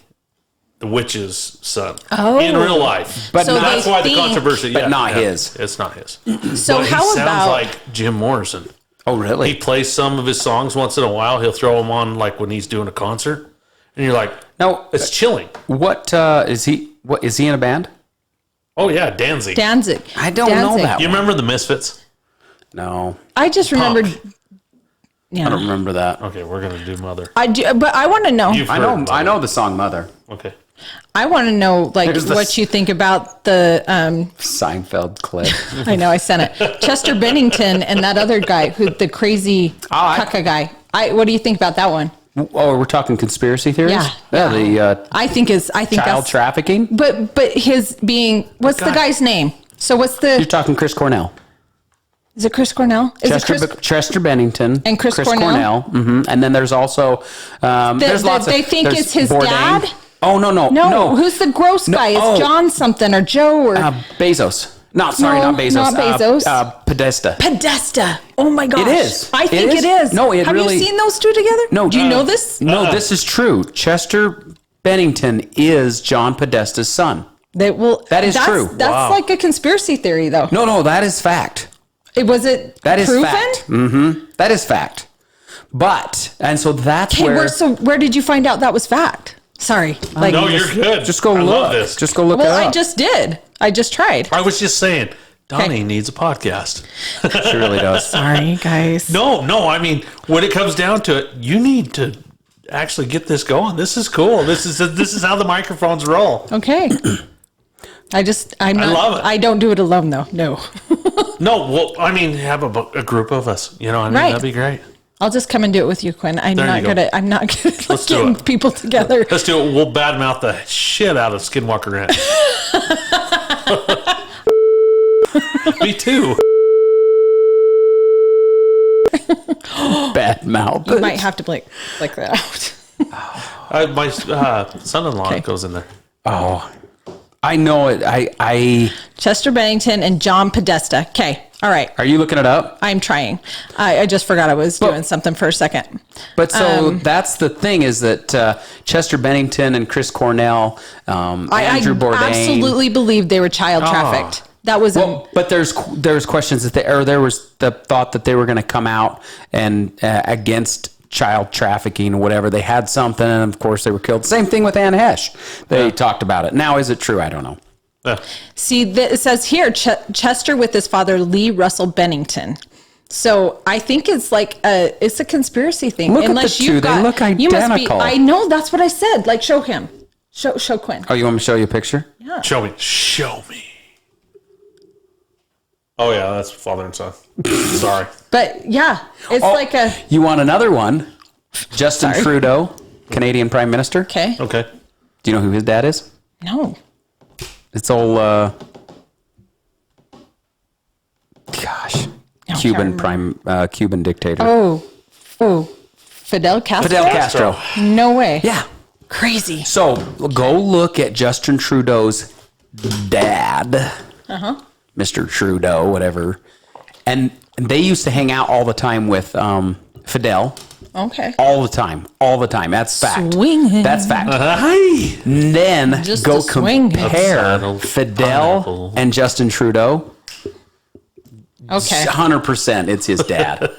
the witch's son
Oh.
in real life.
But
So
not,
That's
they
why the
think-
controversy.
But not his.
It's not his.
So
But
how
he sounds
about
like Jim Morrison.
Oh, really?
He plays some of his songs once in a while. He'll throw them on like when he's doing a concert, and you're like,
No,
it's chilling.
what is he? What is he in a band?
Oh yeah, Danzig.
Danzig?
I don't know that
You
one.
remember the Misfits?
No,
I just remembered.
Punk.
Yeah.
I don't remember that.
Okay, we're gonna do Mother.
I do, but I want to know.
You've
I
heard
know.
Mother.
I know the song "Mother."
Okay.
I want to know like
There's the-
what you think about the.
Seinfeld clip.
I know I sent it. Chester Bennington and that other guy, who the crazy cucka guy. What do you think about that one?
Oh, we're talking conspiracy theories.
Yeah.
The
I think
child
that's.
trafficking.
But his being what's the guy's name? So what's
You're
the?
talking Chris Cornell.
Is it Chris Cornell? Is it Chris?
Chester Bennington
And Chris Cornell?
hmm And then there's also there's lots
they
of.
think
there's
it's his
Bourdain.
dad?
Oh no.
No, who's the gross guy?
oh.
It's John something or Joe or
Bezos. No, sorry,
No,
not Bezos.
not Bezos.
Podesta.
Podesta. Oh my gosh.
It is.
I think
It
it
is.
is.
No, it
Have
really-
you seen those two together?
No,
Do you know this?
No, this is true. Chester Bennington is John Podesta's son.
That
is
that's,
true.
That's
Wow.
like a conspiracy theory, though.
No, that is fact.
Was it
That is
proven?
fact. That is fact. But and so that's
Okay,
where.
where did you find out that was fact? Sorry. Like,
No, you're good.
Just go
I
look.
love this.
Just go look
well,
it up.
I just did. I just tried.
I was just saying, Donnie
Okay.
needs a podcast.
She really does.
Sorry, guys.
No. I mean, when it comes down to it, you need to actually get this going. This is cool. This is how the microphones roll.
Okay. I'm not,
love it.
I don't do it alone, though. No.
No, well, I mean, have a group of us. You know, I mean,
Right.
that'd be great.
I'll just come and do it with you, Quinn. I'm
There
not
you go.
good at like,
Let's do
getting
it.
people together.
Let's do it. We'll badmouth the shit out of Skinwalker Ranch. Me too.
Bad mouth.
You might have to like that out.
My son-in-law
Okay.
goes in there.
Oh, I know it. I
Chester Bennington and John Podesta. Okay. All right.
Are you looking it up?
I'm trying. I just forgot I was doing something for a second.
But so that's the thing is that Chester Bennington and Chris Cornell, Andrew Bourdain.
I absolutely believe they were child trafficked. That was
But there's questions that there was the thought that they were going to come out and against child trafficking or whatever. They had something, and of course they were killed. Same thing with Ann Hesh. They talked about it. Now, is it true? I don't know.
See, it says here Chester with his father Lee Russell Bennington. So I think it's like it's a conspiracy thing.
Look at the two. They look identical.
I know. That's what I said. Like, show him. Show Quinn.
Oh, you want me to show you a picture?
Yeah.
Show me. Oh yeah, that's father and son. Sorry.
But yeah, it's like a.
You want another one? Justin Trudeau, Canadian Prime Minister.
Okay.
Okay.
Do you know who his dad is?
No.
It's old, Cuban dictator.
Oh, Fidel Castro.
Fidel Castro.
No way.
Yeah.
Crazy.
So go look at Justin Trudeau's dad, Mr. Trudeau, whatever, and they used to hang out all the time with Fidel.
Okay.
All the time. That's fact.
Swinging.
That's fact. And then
Just
go
a swing.
compare
Upside
Fidel
pineapple.
and Justin Trudeau.
Okay.
100% it's his dad.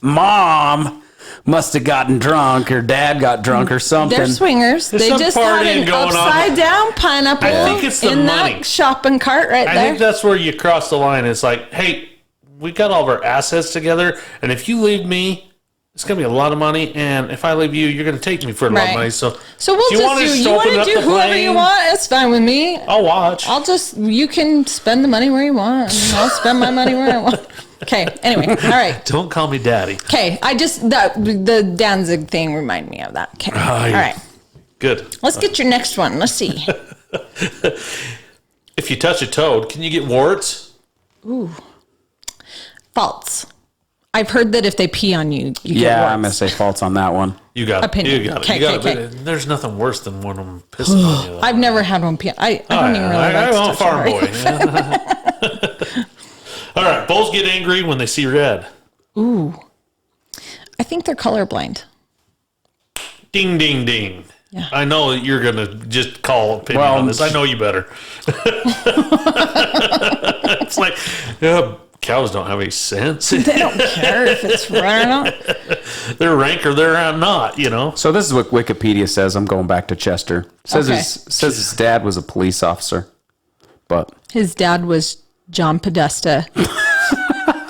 Mom must have gotten drunk, or dad got drunk or something.
They're swingers.
There's
They
some
just had
partying
an
going on.
upside down pineapple
I think it's the
in
money.
that shopping cart right
I
there.
think that's where you cross the line. It's like, hey, we got all of our assets together, and if you leave me, it's gonna be a lot of money, and if I leave you, you're gonna take me for a lot of money. So
we'll
do you want
you want to do whoever you want. It's fine with me.
I'll watch.
You can spend the money where you want. And I'll spend my money where I want. Okay. Anyway. All right.
Don't call me daddy.
Okay. The Danzig thing reminded me of that. Okay. All right.
Good.
Let's get your next one. Let's see.
If you touch a toad, can you get warts?
False. I've heard that if they pee on you, you get
Yeah,
warts.
I'm going to say false on that one.
You got it.
Opinion.
You got it.
Okay,
You got
okay,
it. There's nothing worse than one of them pissing on you. Though.
I've never had one pee. I don't even really like
I'm
to
a farm
touch
boy. All right. Bulls get angry when they see red.
Ooh. I think they're colorblind.
Ding, ding, ding.
Yeah.
I know that you're going to just call opinion on this. I know you better. It's like, cows don't have any sense.
They don't care if it's red or not.
They're rank or they're not,
So this is what Wikipedia says. I'm going back to Chester. Says
Okay.
his dad was a police officer, but
His dad was John Podesta.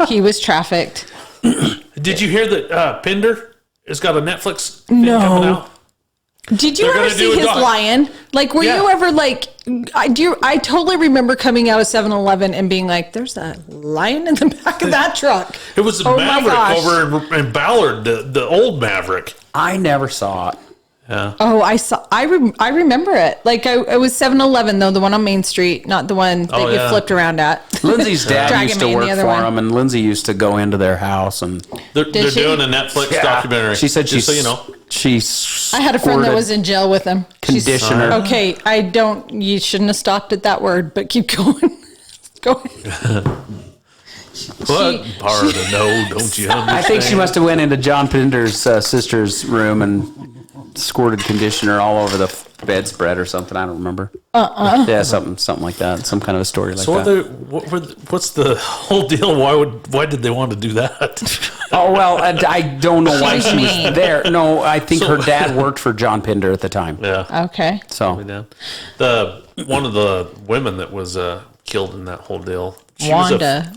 He was trafficked.
Did you hear that Pinder has got a Netflix thing coming out?
Did you
They're
ever
gonna do
see
a
his
doc-
lion? Like, were
Yeah.
you ever like, I totally remember coming out of 7-Eleven and being like, there's a lion in the back of that truck.
It was
Oh my
Maverick
gosh.
over in Ballard, the old Maverick.
I never saw it.
Oh, I remember it. Like, it was 7-Eleven, though, the one on Main Street, not the one that you
yeah.
flipped around at.
Lindsay's dad
Dragon
used to
Man,
work
the other
for
one.
him, and Lindsay used to go into their house, and
They're
she?
doing a Netflix documentary.
she said
just so you know.
she
I had a friend that
squirted
was in jail with him.
conditioner.
Okay, you shouldn't have stopped at that word, but keep going. Go ahead.
What part of no don't you understand?
I think she must have went into John Pinder's sister's room and squirted conditioner all over the bedspread or something. I don't remember. Yeah, something like that. Some kind of a story like
So
that.
what's the whole deal? Why did they want to do that?
Oh, well, I don't know why
was
she was
mean.
there. No, I think her dad worked for John Pinder at the time.
Yeah.
Okay.
So,
One of the women that was killed in that whole deal.
Wanda.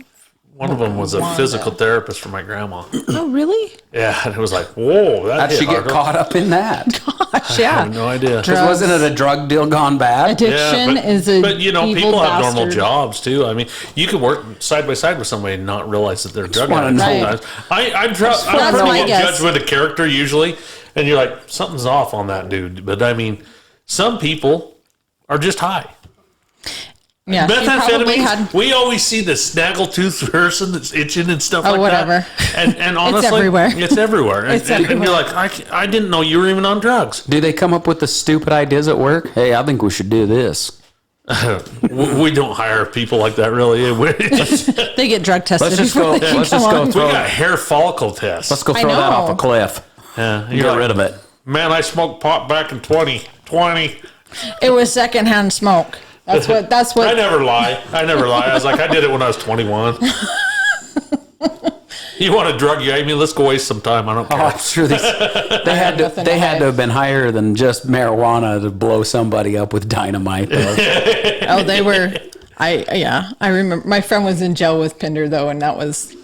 One of them was a
Wanda.
physical therapist for my grandma.
Oh, really?
Yeah, and it was like, whoa, that
how'd
hit
she get
hard.
caught up in that?
Gosh,
I
yeah.
have no idea.
Drugs.
Wasn't it a drug deal gone bad?
Addiction is a
but
evil
people have normal
bastard.
jobs too. I mean, you could work side by side with somebody and not realize that they're drug
wanna
addicts.
know.
Sometimes I'm
That's
pretty
my
good
guess.
judgment of character usually, and you're like, something's off on that dude. But I mean, some people are just high.
Yeah, she probably
Methamphetamines.
had.
We always see the snaggletooth person that's itching and stuff like
whatever.
that. And honestly,
everywhere.
It's everywhere.
It's
And
everywhere.
you're like, I didn't know you were even on drugs.
Do they come up with the stupid ideas at work? Hey, I think we should do this.
We don't hire people like that, really.
They get drug tested.
Let's just
before
go-
they can
let's
come
just go
on.
We
through-
got hair follicle tests.
Let's go
I
throw that
know.
off a cliff.
Yeah,
Get
you're like,
rid of it.
Man, I smoked pot back in 2020.
It was secondhand smoke. That's what. That's
I
what.
never lie. I was like, I did it when I was 21. You want a drug? You ate me? Let's go waste some time. I don't care.
Oh, I'm sure they had to.
nothing
They
to
had
hide.
to have been higher than just marijuana to blow somebody up with dynamite. Though.
Oh, they were. I remember my friend was in jail with Pinder though, and that was.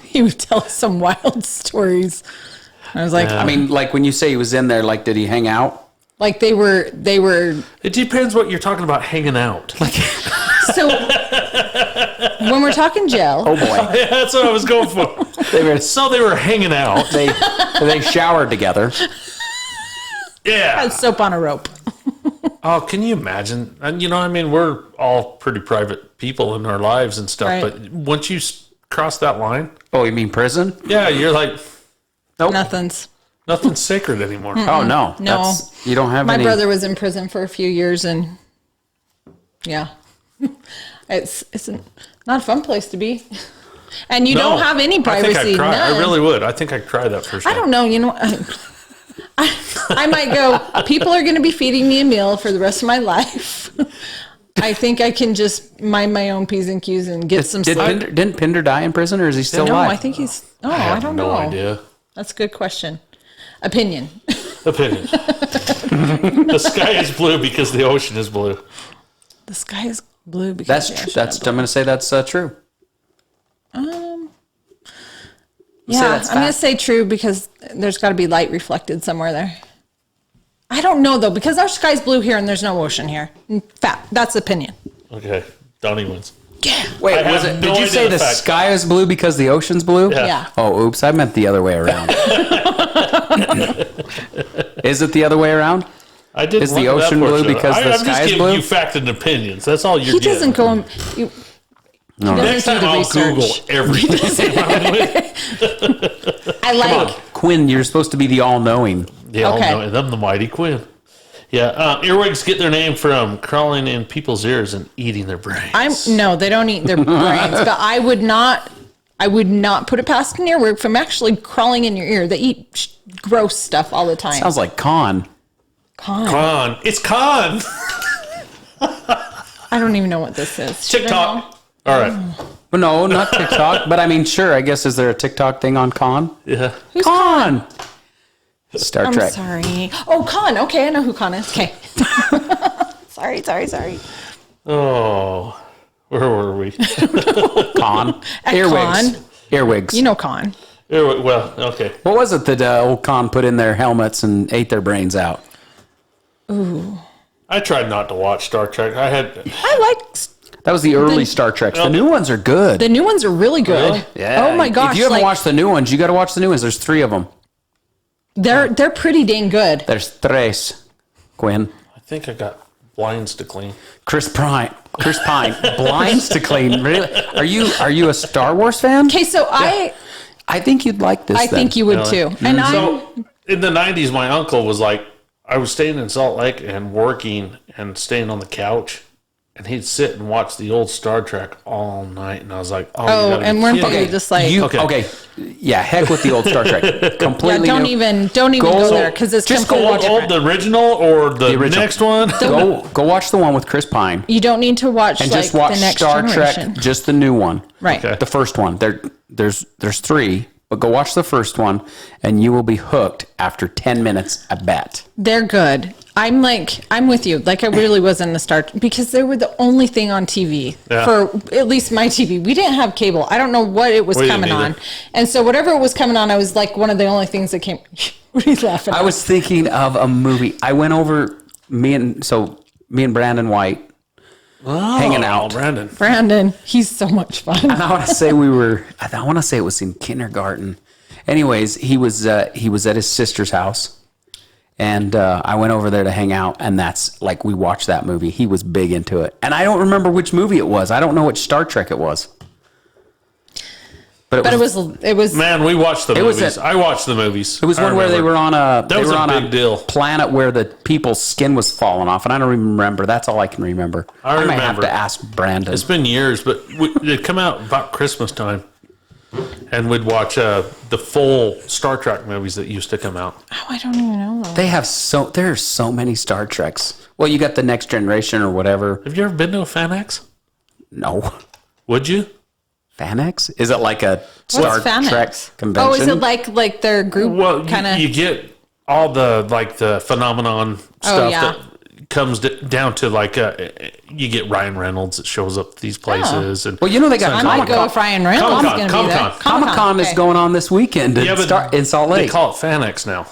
He would tell us some wild stories. I was like,
I mean, like when you say he was in there, like did he hang out?
like they were.
It depends what you're talking about hanging out.
So when we're talking jail,
Oh boy,
Yeah, that's what I was going for.
they were.
So they were hanging out.
They showered together.
Yeah.
had soap on a rope.
Oh, can you imagine? And I mean, we're all pretty private people in our lives and stuff,
Right.
but once you cross that line,
Oh, you mean prison?
yeah, you're like,
Nope.
Nothing's.
nothing's sacred anymore.
Oh no,
No.
you don't have
My
any.
brother was in prison for a few years, and yeah, it's not a fun place to be. And you don't have any privacy.
I think I'd cry. I
none.
really would. I think I'd cry that first
I
time.
don't know. You know, I might go. People are going to be feeding me a meal for the rest of my life. I think I can just mind my own P's and Q's and get some sleep.
Didn't Pinder die in prison, or is he still
No,
alive?
I think he's. Oh,
I
I,
have
don't
no
know.
idea.
That's a good question. Opinion.
Opinion. The sky is blue because the ocean is blue.
The sky is blue because
That's. I'm going to say that's true.
Yeah,
that's
I'm going to
fact.
say true because there's got to be light reflected somewhere there. I don't know though because our sky's blue here and there's no ocean here. In fact, that's opinion.
Okay, Donnie wins.
Yeah.
Wait,
I
was
have
it?
no
Did you
idea
say
the
the
fact.
sky is blue because the ocean's blue?
Yeah.
Yeah.
Oh, oops! I meant the other way around. Is it the other way around?
I did.
Is the
look it up
ocean
for
blue
sure.
because the
I'm
sky
just
is
giving
blue?
you fact and opinions. That's all you're
He
getting.
doesn't go and he
Next
doesn't
time
do the
I'll
research.
Google everything.
I like
Quinn, you're supposed to be the all-knowing.
They all
Okay.
know them, the mighty Quinn. Yeah, earwigs get their name from crawling in people's ears and eating their brains.
no, they don't eat their brains, but I would not put it past an earwig from actually crawling in your ear. They eat gross stuff all the time.
Sounds like con.
Con. It's con.
I don't even know what this is. Should I know?
TikTok. All right.
Well, no, not TikTok. But I mean, sure. I guess is there a TikTok thing on con?
Yeah.
Who's
Con. Star
I'm
Trek.
sorry. Oh, Con. Okay, I know who Con is. Okay. sorry.
Oh, where were we?
Con.
At
Earwigs.
Con.
Earwigs.
You know Con.
Well, okay.
What was it that old con put in their helmets and ate their brains out?
I tried not to watch Star Trek.
I like
That was the early
The-
Star Treks. The new ones are good.
the new ones are really good.
Really?
Yeah.
Oh my gosh.
If you haven't
like,
watched the new ones, you got to watch the new ones. There's 3 of them.
they're pretty dang good.
There's 3. Quinn.
I think I got blinds to clean.
Chris Pine. Blinds to clean. Really? Are you a Star Wars fan?
Okay, so
I think you'd like this.
I think you would
Really?
too. And
So in the 90s, my uncle was like, I was staying in Salt Lake and working and staying on the couch, and he'd sit and watch the old Star Trek all night. And I was like, you
Oh,
gotta
and
be
weren't
kidding
they
me.
just like
Okay. Yeah, heck with the old Star Trek. Completely
don't
new.
even go there because it's
just
completely
go
different.
the original or the
original.
next one?
Go watch the one with Chris Pine.
You don't need to watch
And
like
just watch
the next
Star
generation.
Trek, just the new one.
Right.
Okay.
The first one. There's 3, but go watch the first one and you will be hooked after 10 minutes, I bet.
They're good. I'm with you. Like I really was in the start because they were the only thing on TV
Yeah.
for at least my TV. We didn't have cable. I don't know what it was
We didn't
coming on.
either.
And so whatever it was coming on, I was like one of the only things that came. What are you laughing at?
I was thinking of a movie. I went over me and Brandon White hanging out.
Brandon, he's so much fun.
And I want to say I want to say it was in kindergarten. Anyways, he was at his sister's house. And I went over there to hang out, and that's like we watched that movie. He was big into it, and I don't remember which movie it was. I don't know which Star Trek it was. But
it was.
Man, we watched the movies.
was
I watched the movies.
It was one where they were on a
big deal.
planet where the people's skin was falling off, and I don't even remember. That's all I can remember.
I
might have
remember.
to ask Brandon.
It's been years, but it'd come out about Christmas time, and we'd watch the full Star Trek movies that used to come out.
Oh, I don't even know.
They have there's so many Star Treks. Well, you got the Next Generation or whatever.
Have you ever been to a FanX?
No.
Would you?
FanX? Is it like a Star
FanX?
Trek convention?
Oh, is it like their group kind of?
You get all the phenomenon stuff
yeah.
that comes down to you get Ryan Reynolds that shows up at these places. And
Well, they got
I might go if Ryan Reynolds is going to be there.
Comic-Con is going on this weekend in Salt Lake.
They call it FanX now.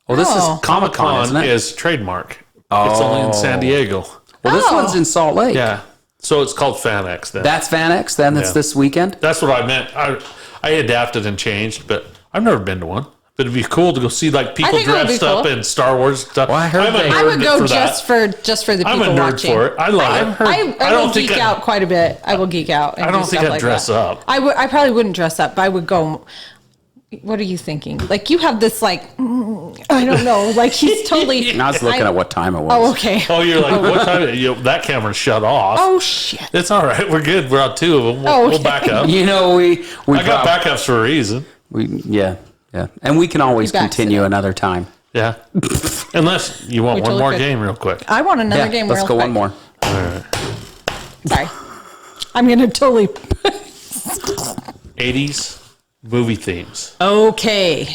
Well, this is
Comic-Con
Comic-Con, isn't it?
is trademark. It's only in San Diego.
Well, this one's in Salt Lake.
Yeah. So it's called FanX then.
That's FanX then? That's this weekend?
That's what I meant. I adapted and changed, but I've never been to one. But it'd be cool to go see people dressed up in Star Wars stuff.
Well, I heard
I would go just for the people
I'm a nerd
watching.
for it. I love it.
I will geek out quite a bit. I will geek out. And
I don't think I'd dress up.
I probably wouldn't dress up, but I would go. What are you thinking? Like you have this I don't know. Like he's totally.
I was looking at what time it was.
Oh, okay.
Oh, you're like, what time? That camera's shut off.
Oh shit.
It's all right. We're good. We're on two of them. We'll back up.
we
I got backups for a reason.
Yeah. And we can always continue another time.
Yeah. Unless you want one more game real quick.
I want another game real quick.
Let's go one more.
All right.
Sorry. I'm going to totally...
80s movie themes.
Okay.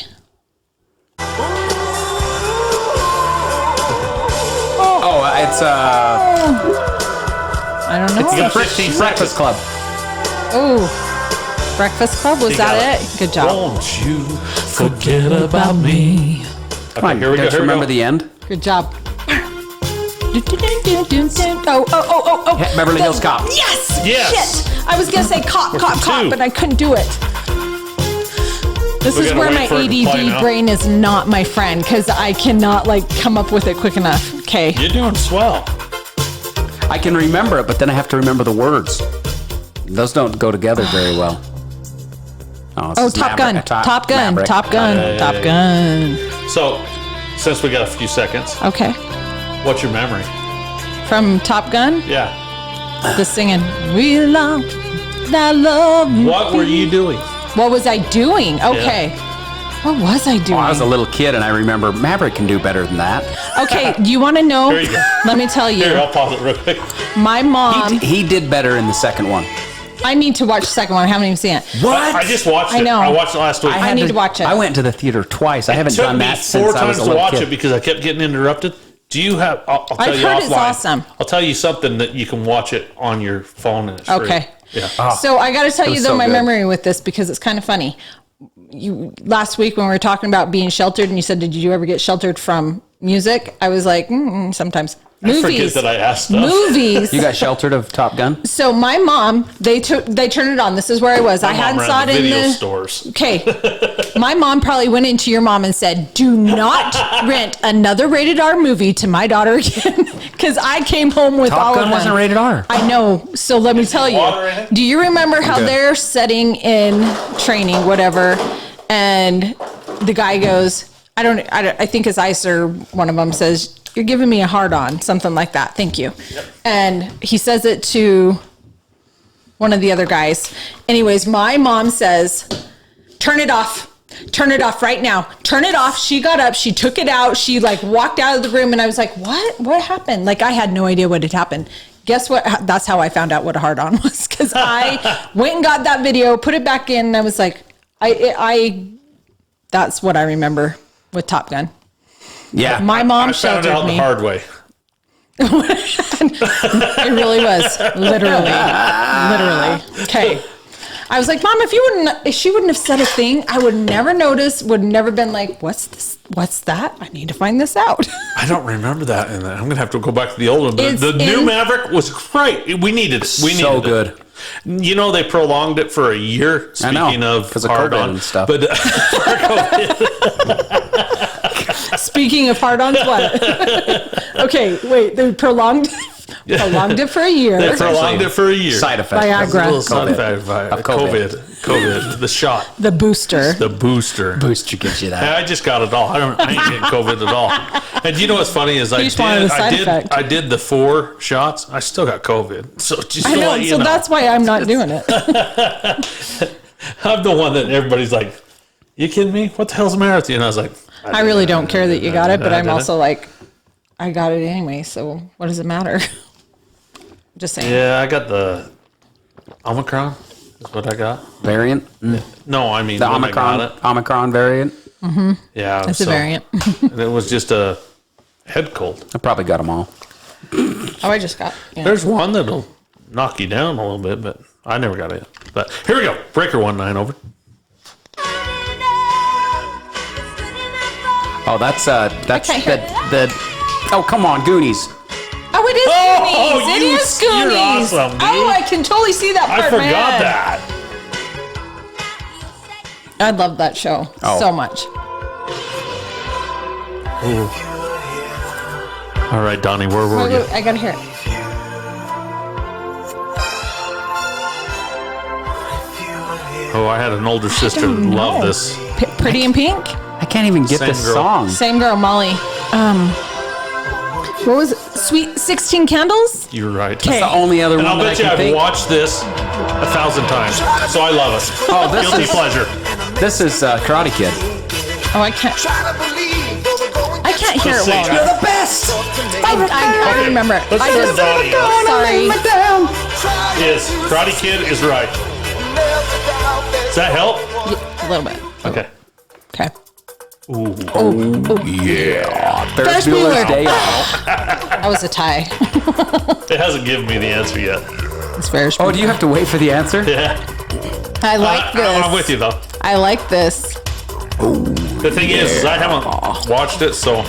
It's
I don't know.
You got 15
Breakfast Club.
Oh, Breakfast Club, was that it? Good job.
Won't you forget about me?
Come on,
here we go.
don't you remember the end?
Good job. Oh.
Beverly Hills Cop.
Yes!
Yes.
Shit! I was going to say cop,
two.
but I couldn't do it. This is
gotta
where
wait
my
for it to play
ADD
now.
brain is not my friend because I cannot come up with it quick enough. Okay.
You're doing swell.
I can remember it, but then I have to remember the words. Those don't go together very well.
Oh, Top Gun. Top Gun.
Maverick.
Top Gun. Top Gun.
So, since we got a few seconds,
Okay.
what's your memory?
From Top Gun,
Yeah.
the singing, we love that love.
What were you doing?
What was I doing? Okay. What was I doing?
I was a little kid, and I remember Maverick can do better than that.
Okay, do you want to know?
Here you go.
Let me tell you.
Here, I'll pause it real quick.
My mom,
He did better in the second one.
I need to watch the second one. I haven't even seen it.
What?
I just watched it.
I know.
I watched it last week.
I need to watch it.
I went to the theater twice. I haven't
It took
done
me
that
4
since I was
times
a
to
little
watch
kid.
it because I kept getting interrupted. Do you have? I'll tell
I've
you
heard
offline.
it's awesome.
I'll tell you something that you can watch it on your phone and it's free.
Okay.
Yeah.
So I got to tell
it
you
was
though
so
my
good.
memory with this because it's kind of funny. Last week when we were talking about being sheltered and you said, did you ever get sheltered from music? I was like, sometimes.
I forget that I asked stuff.
Movies.
You got sheltered of Top Gun?
So my mom, they turned it on. This is where I was. I
My mom
hadn't
ran
saw it
the
in
video
the
stores.
Okay. My mom probably went into your mom and said, do not rent another rated R movie to my daughter again. Because I came home with
Top
all
Gun
of them.
wasn't rated R.
I know. So let me tell
water in
you.
it?
Do you remember how
Okay.
they're setting in training, whatever, and the guy goes, I think his ice or one of them says, you're giving me a hard on, something like that. Thank you. Yep. And he says it to one of the other guys. Anyways, my mom says, turn it off. Turn it off right now. Turn it off. She got up. She took it out. She walked out of the room and I was like, what? What happened? I had no idea what had happened. Guess what? That's how I found out what a hard on was because I went and got that video, put it back in. And I was like, that's what I remember with Top Gun.
Yeah.
My mom
I found
sheltered
out
me.
the hard way.
It really was. Literally. Okay. I was like, Mom, if she wouldn't have said a thing, I would never notice, would never been like, what's this? What's that? I need to find this out.
I don't remember that. And I'm going to have to go back to the old one.
It's
The new
in-
Maverick was great. We needed it.
So good.
You know, they prolonged it for a year.
I know,
Speaking of
'cause of
hard
COVID
on
and stuff.
But
Speaking of hard-ons, what? Okay, wait. They prolonged it for a year.
They prolonged it for a year.
Side effect.
Viagra.
A little side effect of COVID. The shot.
The booster.
The booster.
Booster gives you that.
I just got it all. I ain't getting COVID at all. And you know what's funny is I did the 4 shots. I still got COVID. So just
I know.
let you
So
know.
that's why I'm not doing it.
I'm the one that everybody's like, "You kidding me? What the hell's the matter with you?" And I was like,
I really don't care that you got it, but I'm
did
also like, I got it anyway. So what does it matter? Just saying.
"Yeah, I got the Omicron. Is what I got."
Variant?
No, I mean
The
when I got it.
Omicron variant?
Yeah,
It's a variant.
and it was just a head cold.
I probably got them all.
Oh, I just got. Yeah.
There's one that'll knock you down a little bit, but I never got it. But here we go. Breaker 19 over.
Oh, that's
Okay.
the oh, come on, Goonies.
Oh, it is Goonies. It
you-
is
you're
Goonies.
awesome, dude.
Oh, I can totally see that part.
I forgot
man.
that.
I love that show
Oh.
so much.
All right, Donnie, where were
Wait,
you?
wait, I gotta hear it.
Oh, I had an older sister that loved this.
Pretty in Pink.
I can't even get
Same
this
girl.
song.
Same girl, Molly. What was it? Sweet 16 Candles?
You're right.
Okay.
The only other
And
one
I'll
that I
bet you
can
I've
think.
watched this 1,000 times, so I love it.
Oh, this
Guilty
is-
pleasure.
This is Karate Kid.
Oh, I can't hear it
Sing.
well.
You're the best.
I remember it.
Let's
I
turn
just,
Donnie up.
sorry.
Yes, Karate Kid is right. Does that help?
A little bit.
Okay.
Okay.
Ferris
Ferris Bueller.
Bueller's Day Off.
That was a tie.
It hasn't given me the answer yet.
It's Ferris
Oh,
Bueller.
do you have to wait for the answer?
Yeah.
I like this.
I'm with you, though.
I like this.
The thing is I haven't watched it, so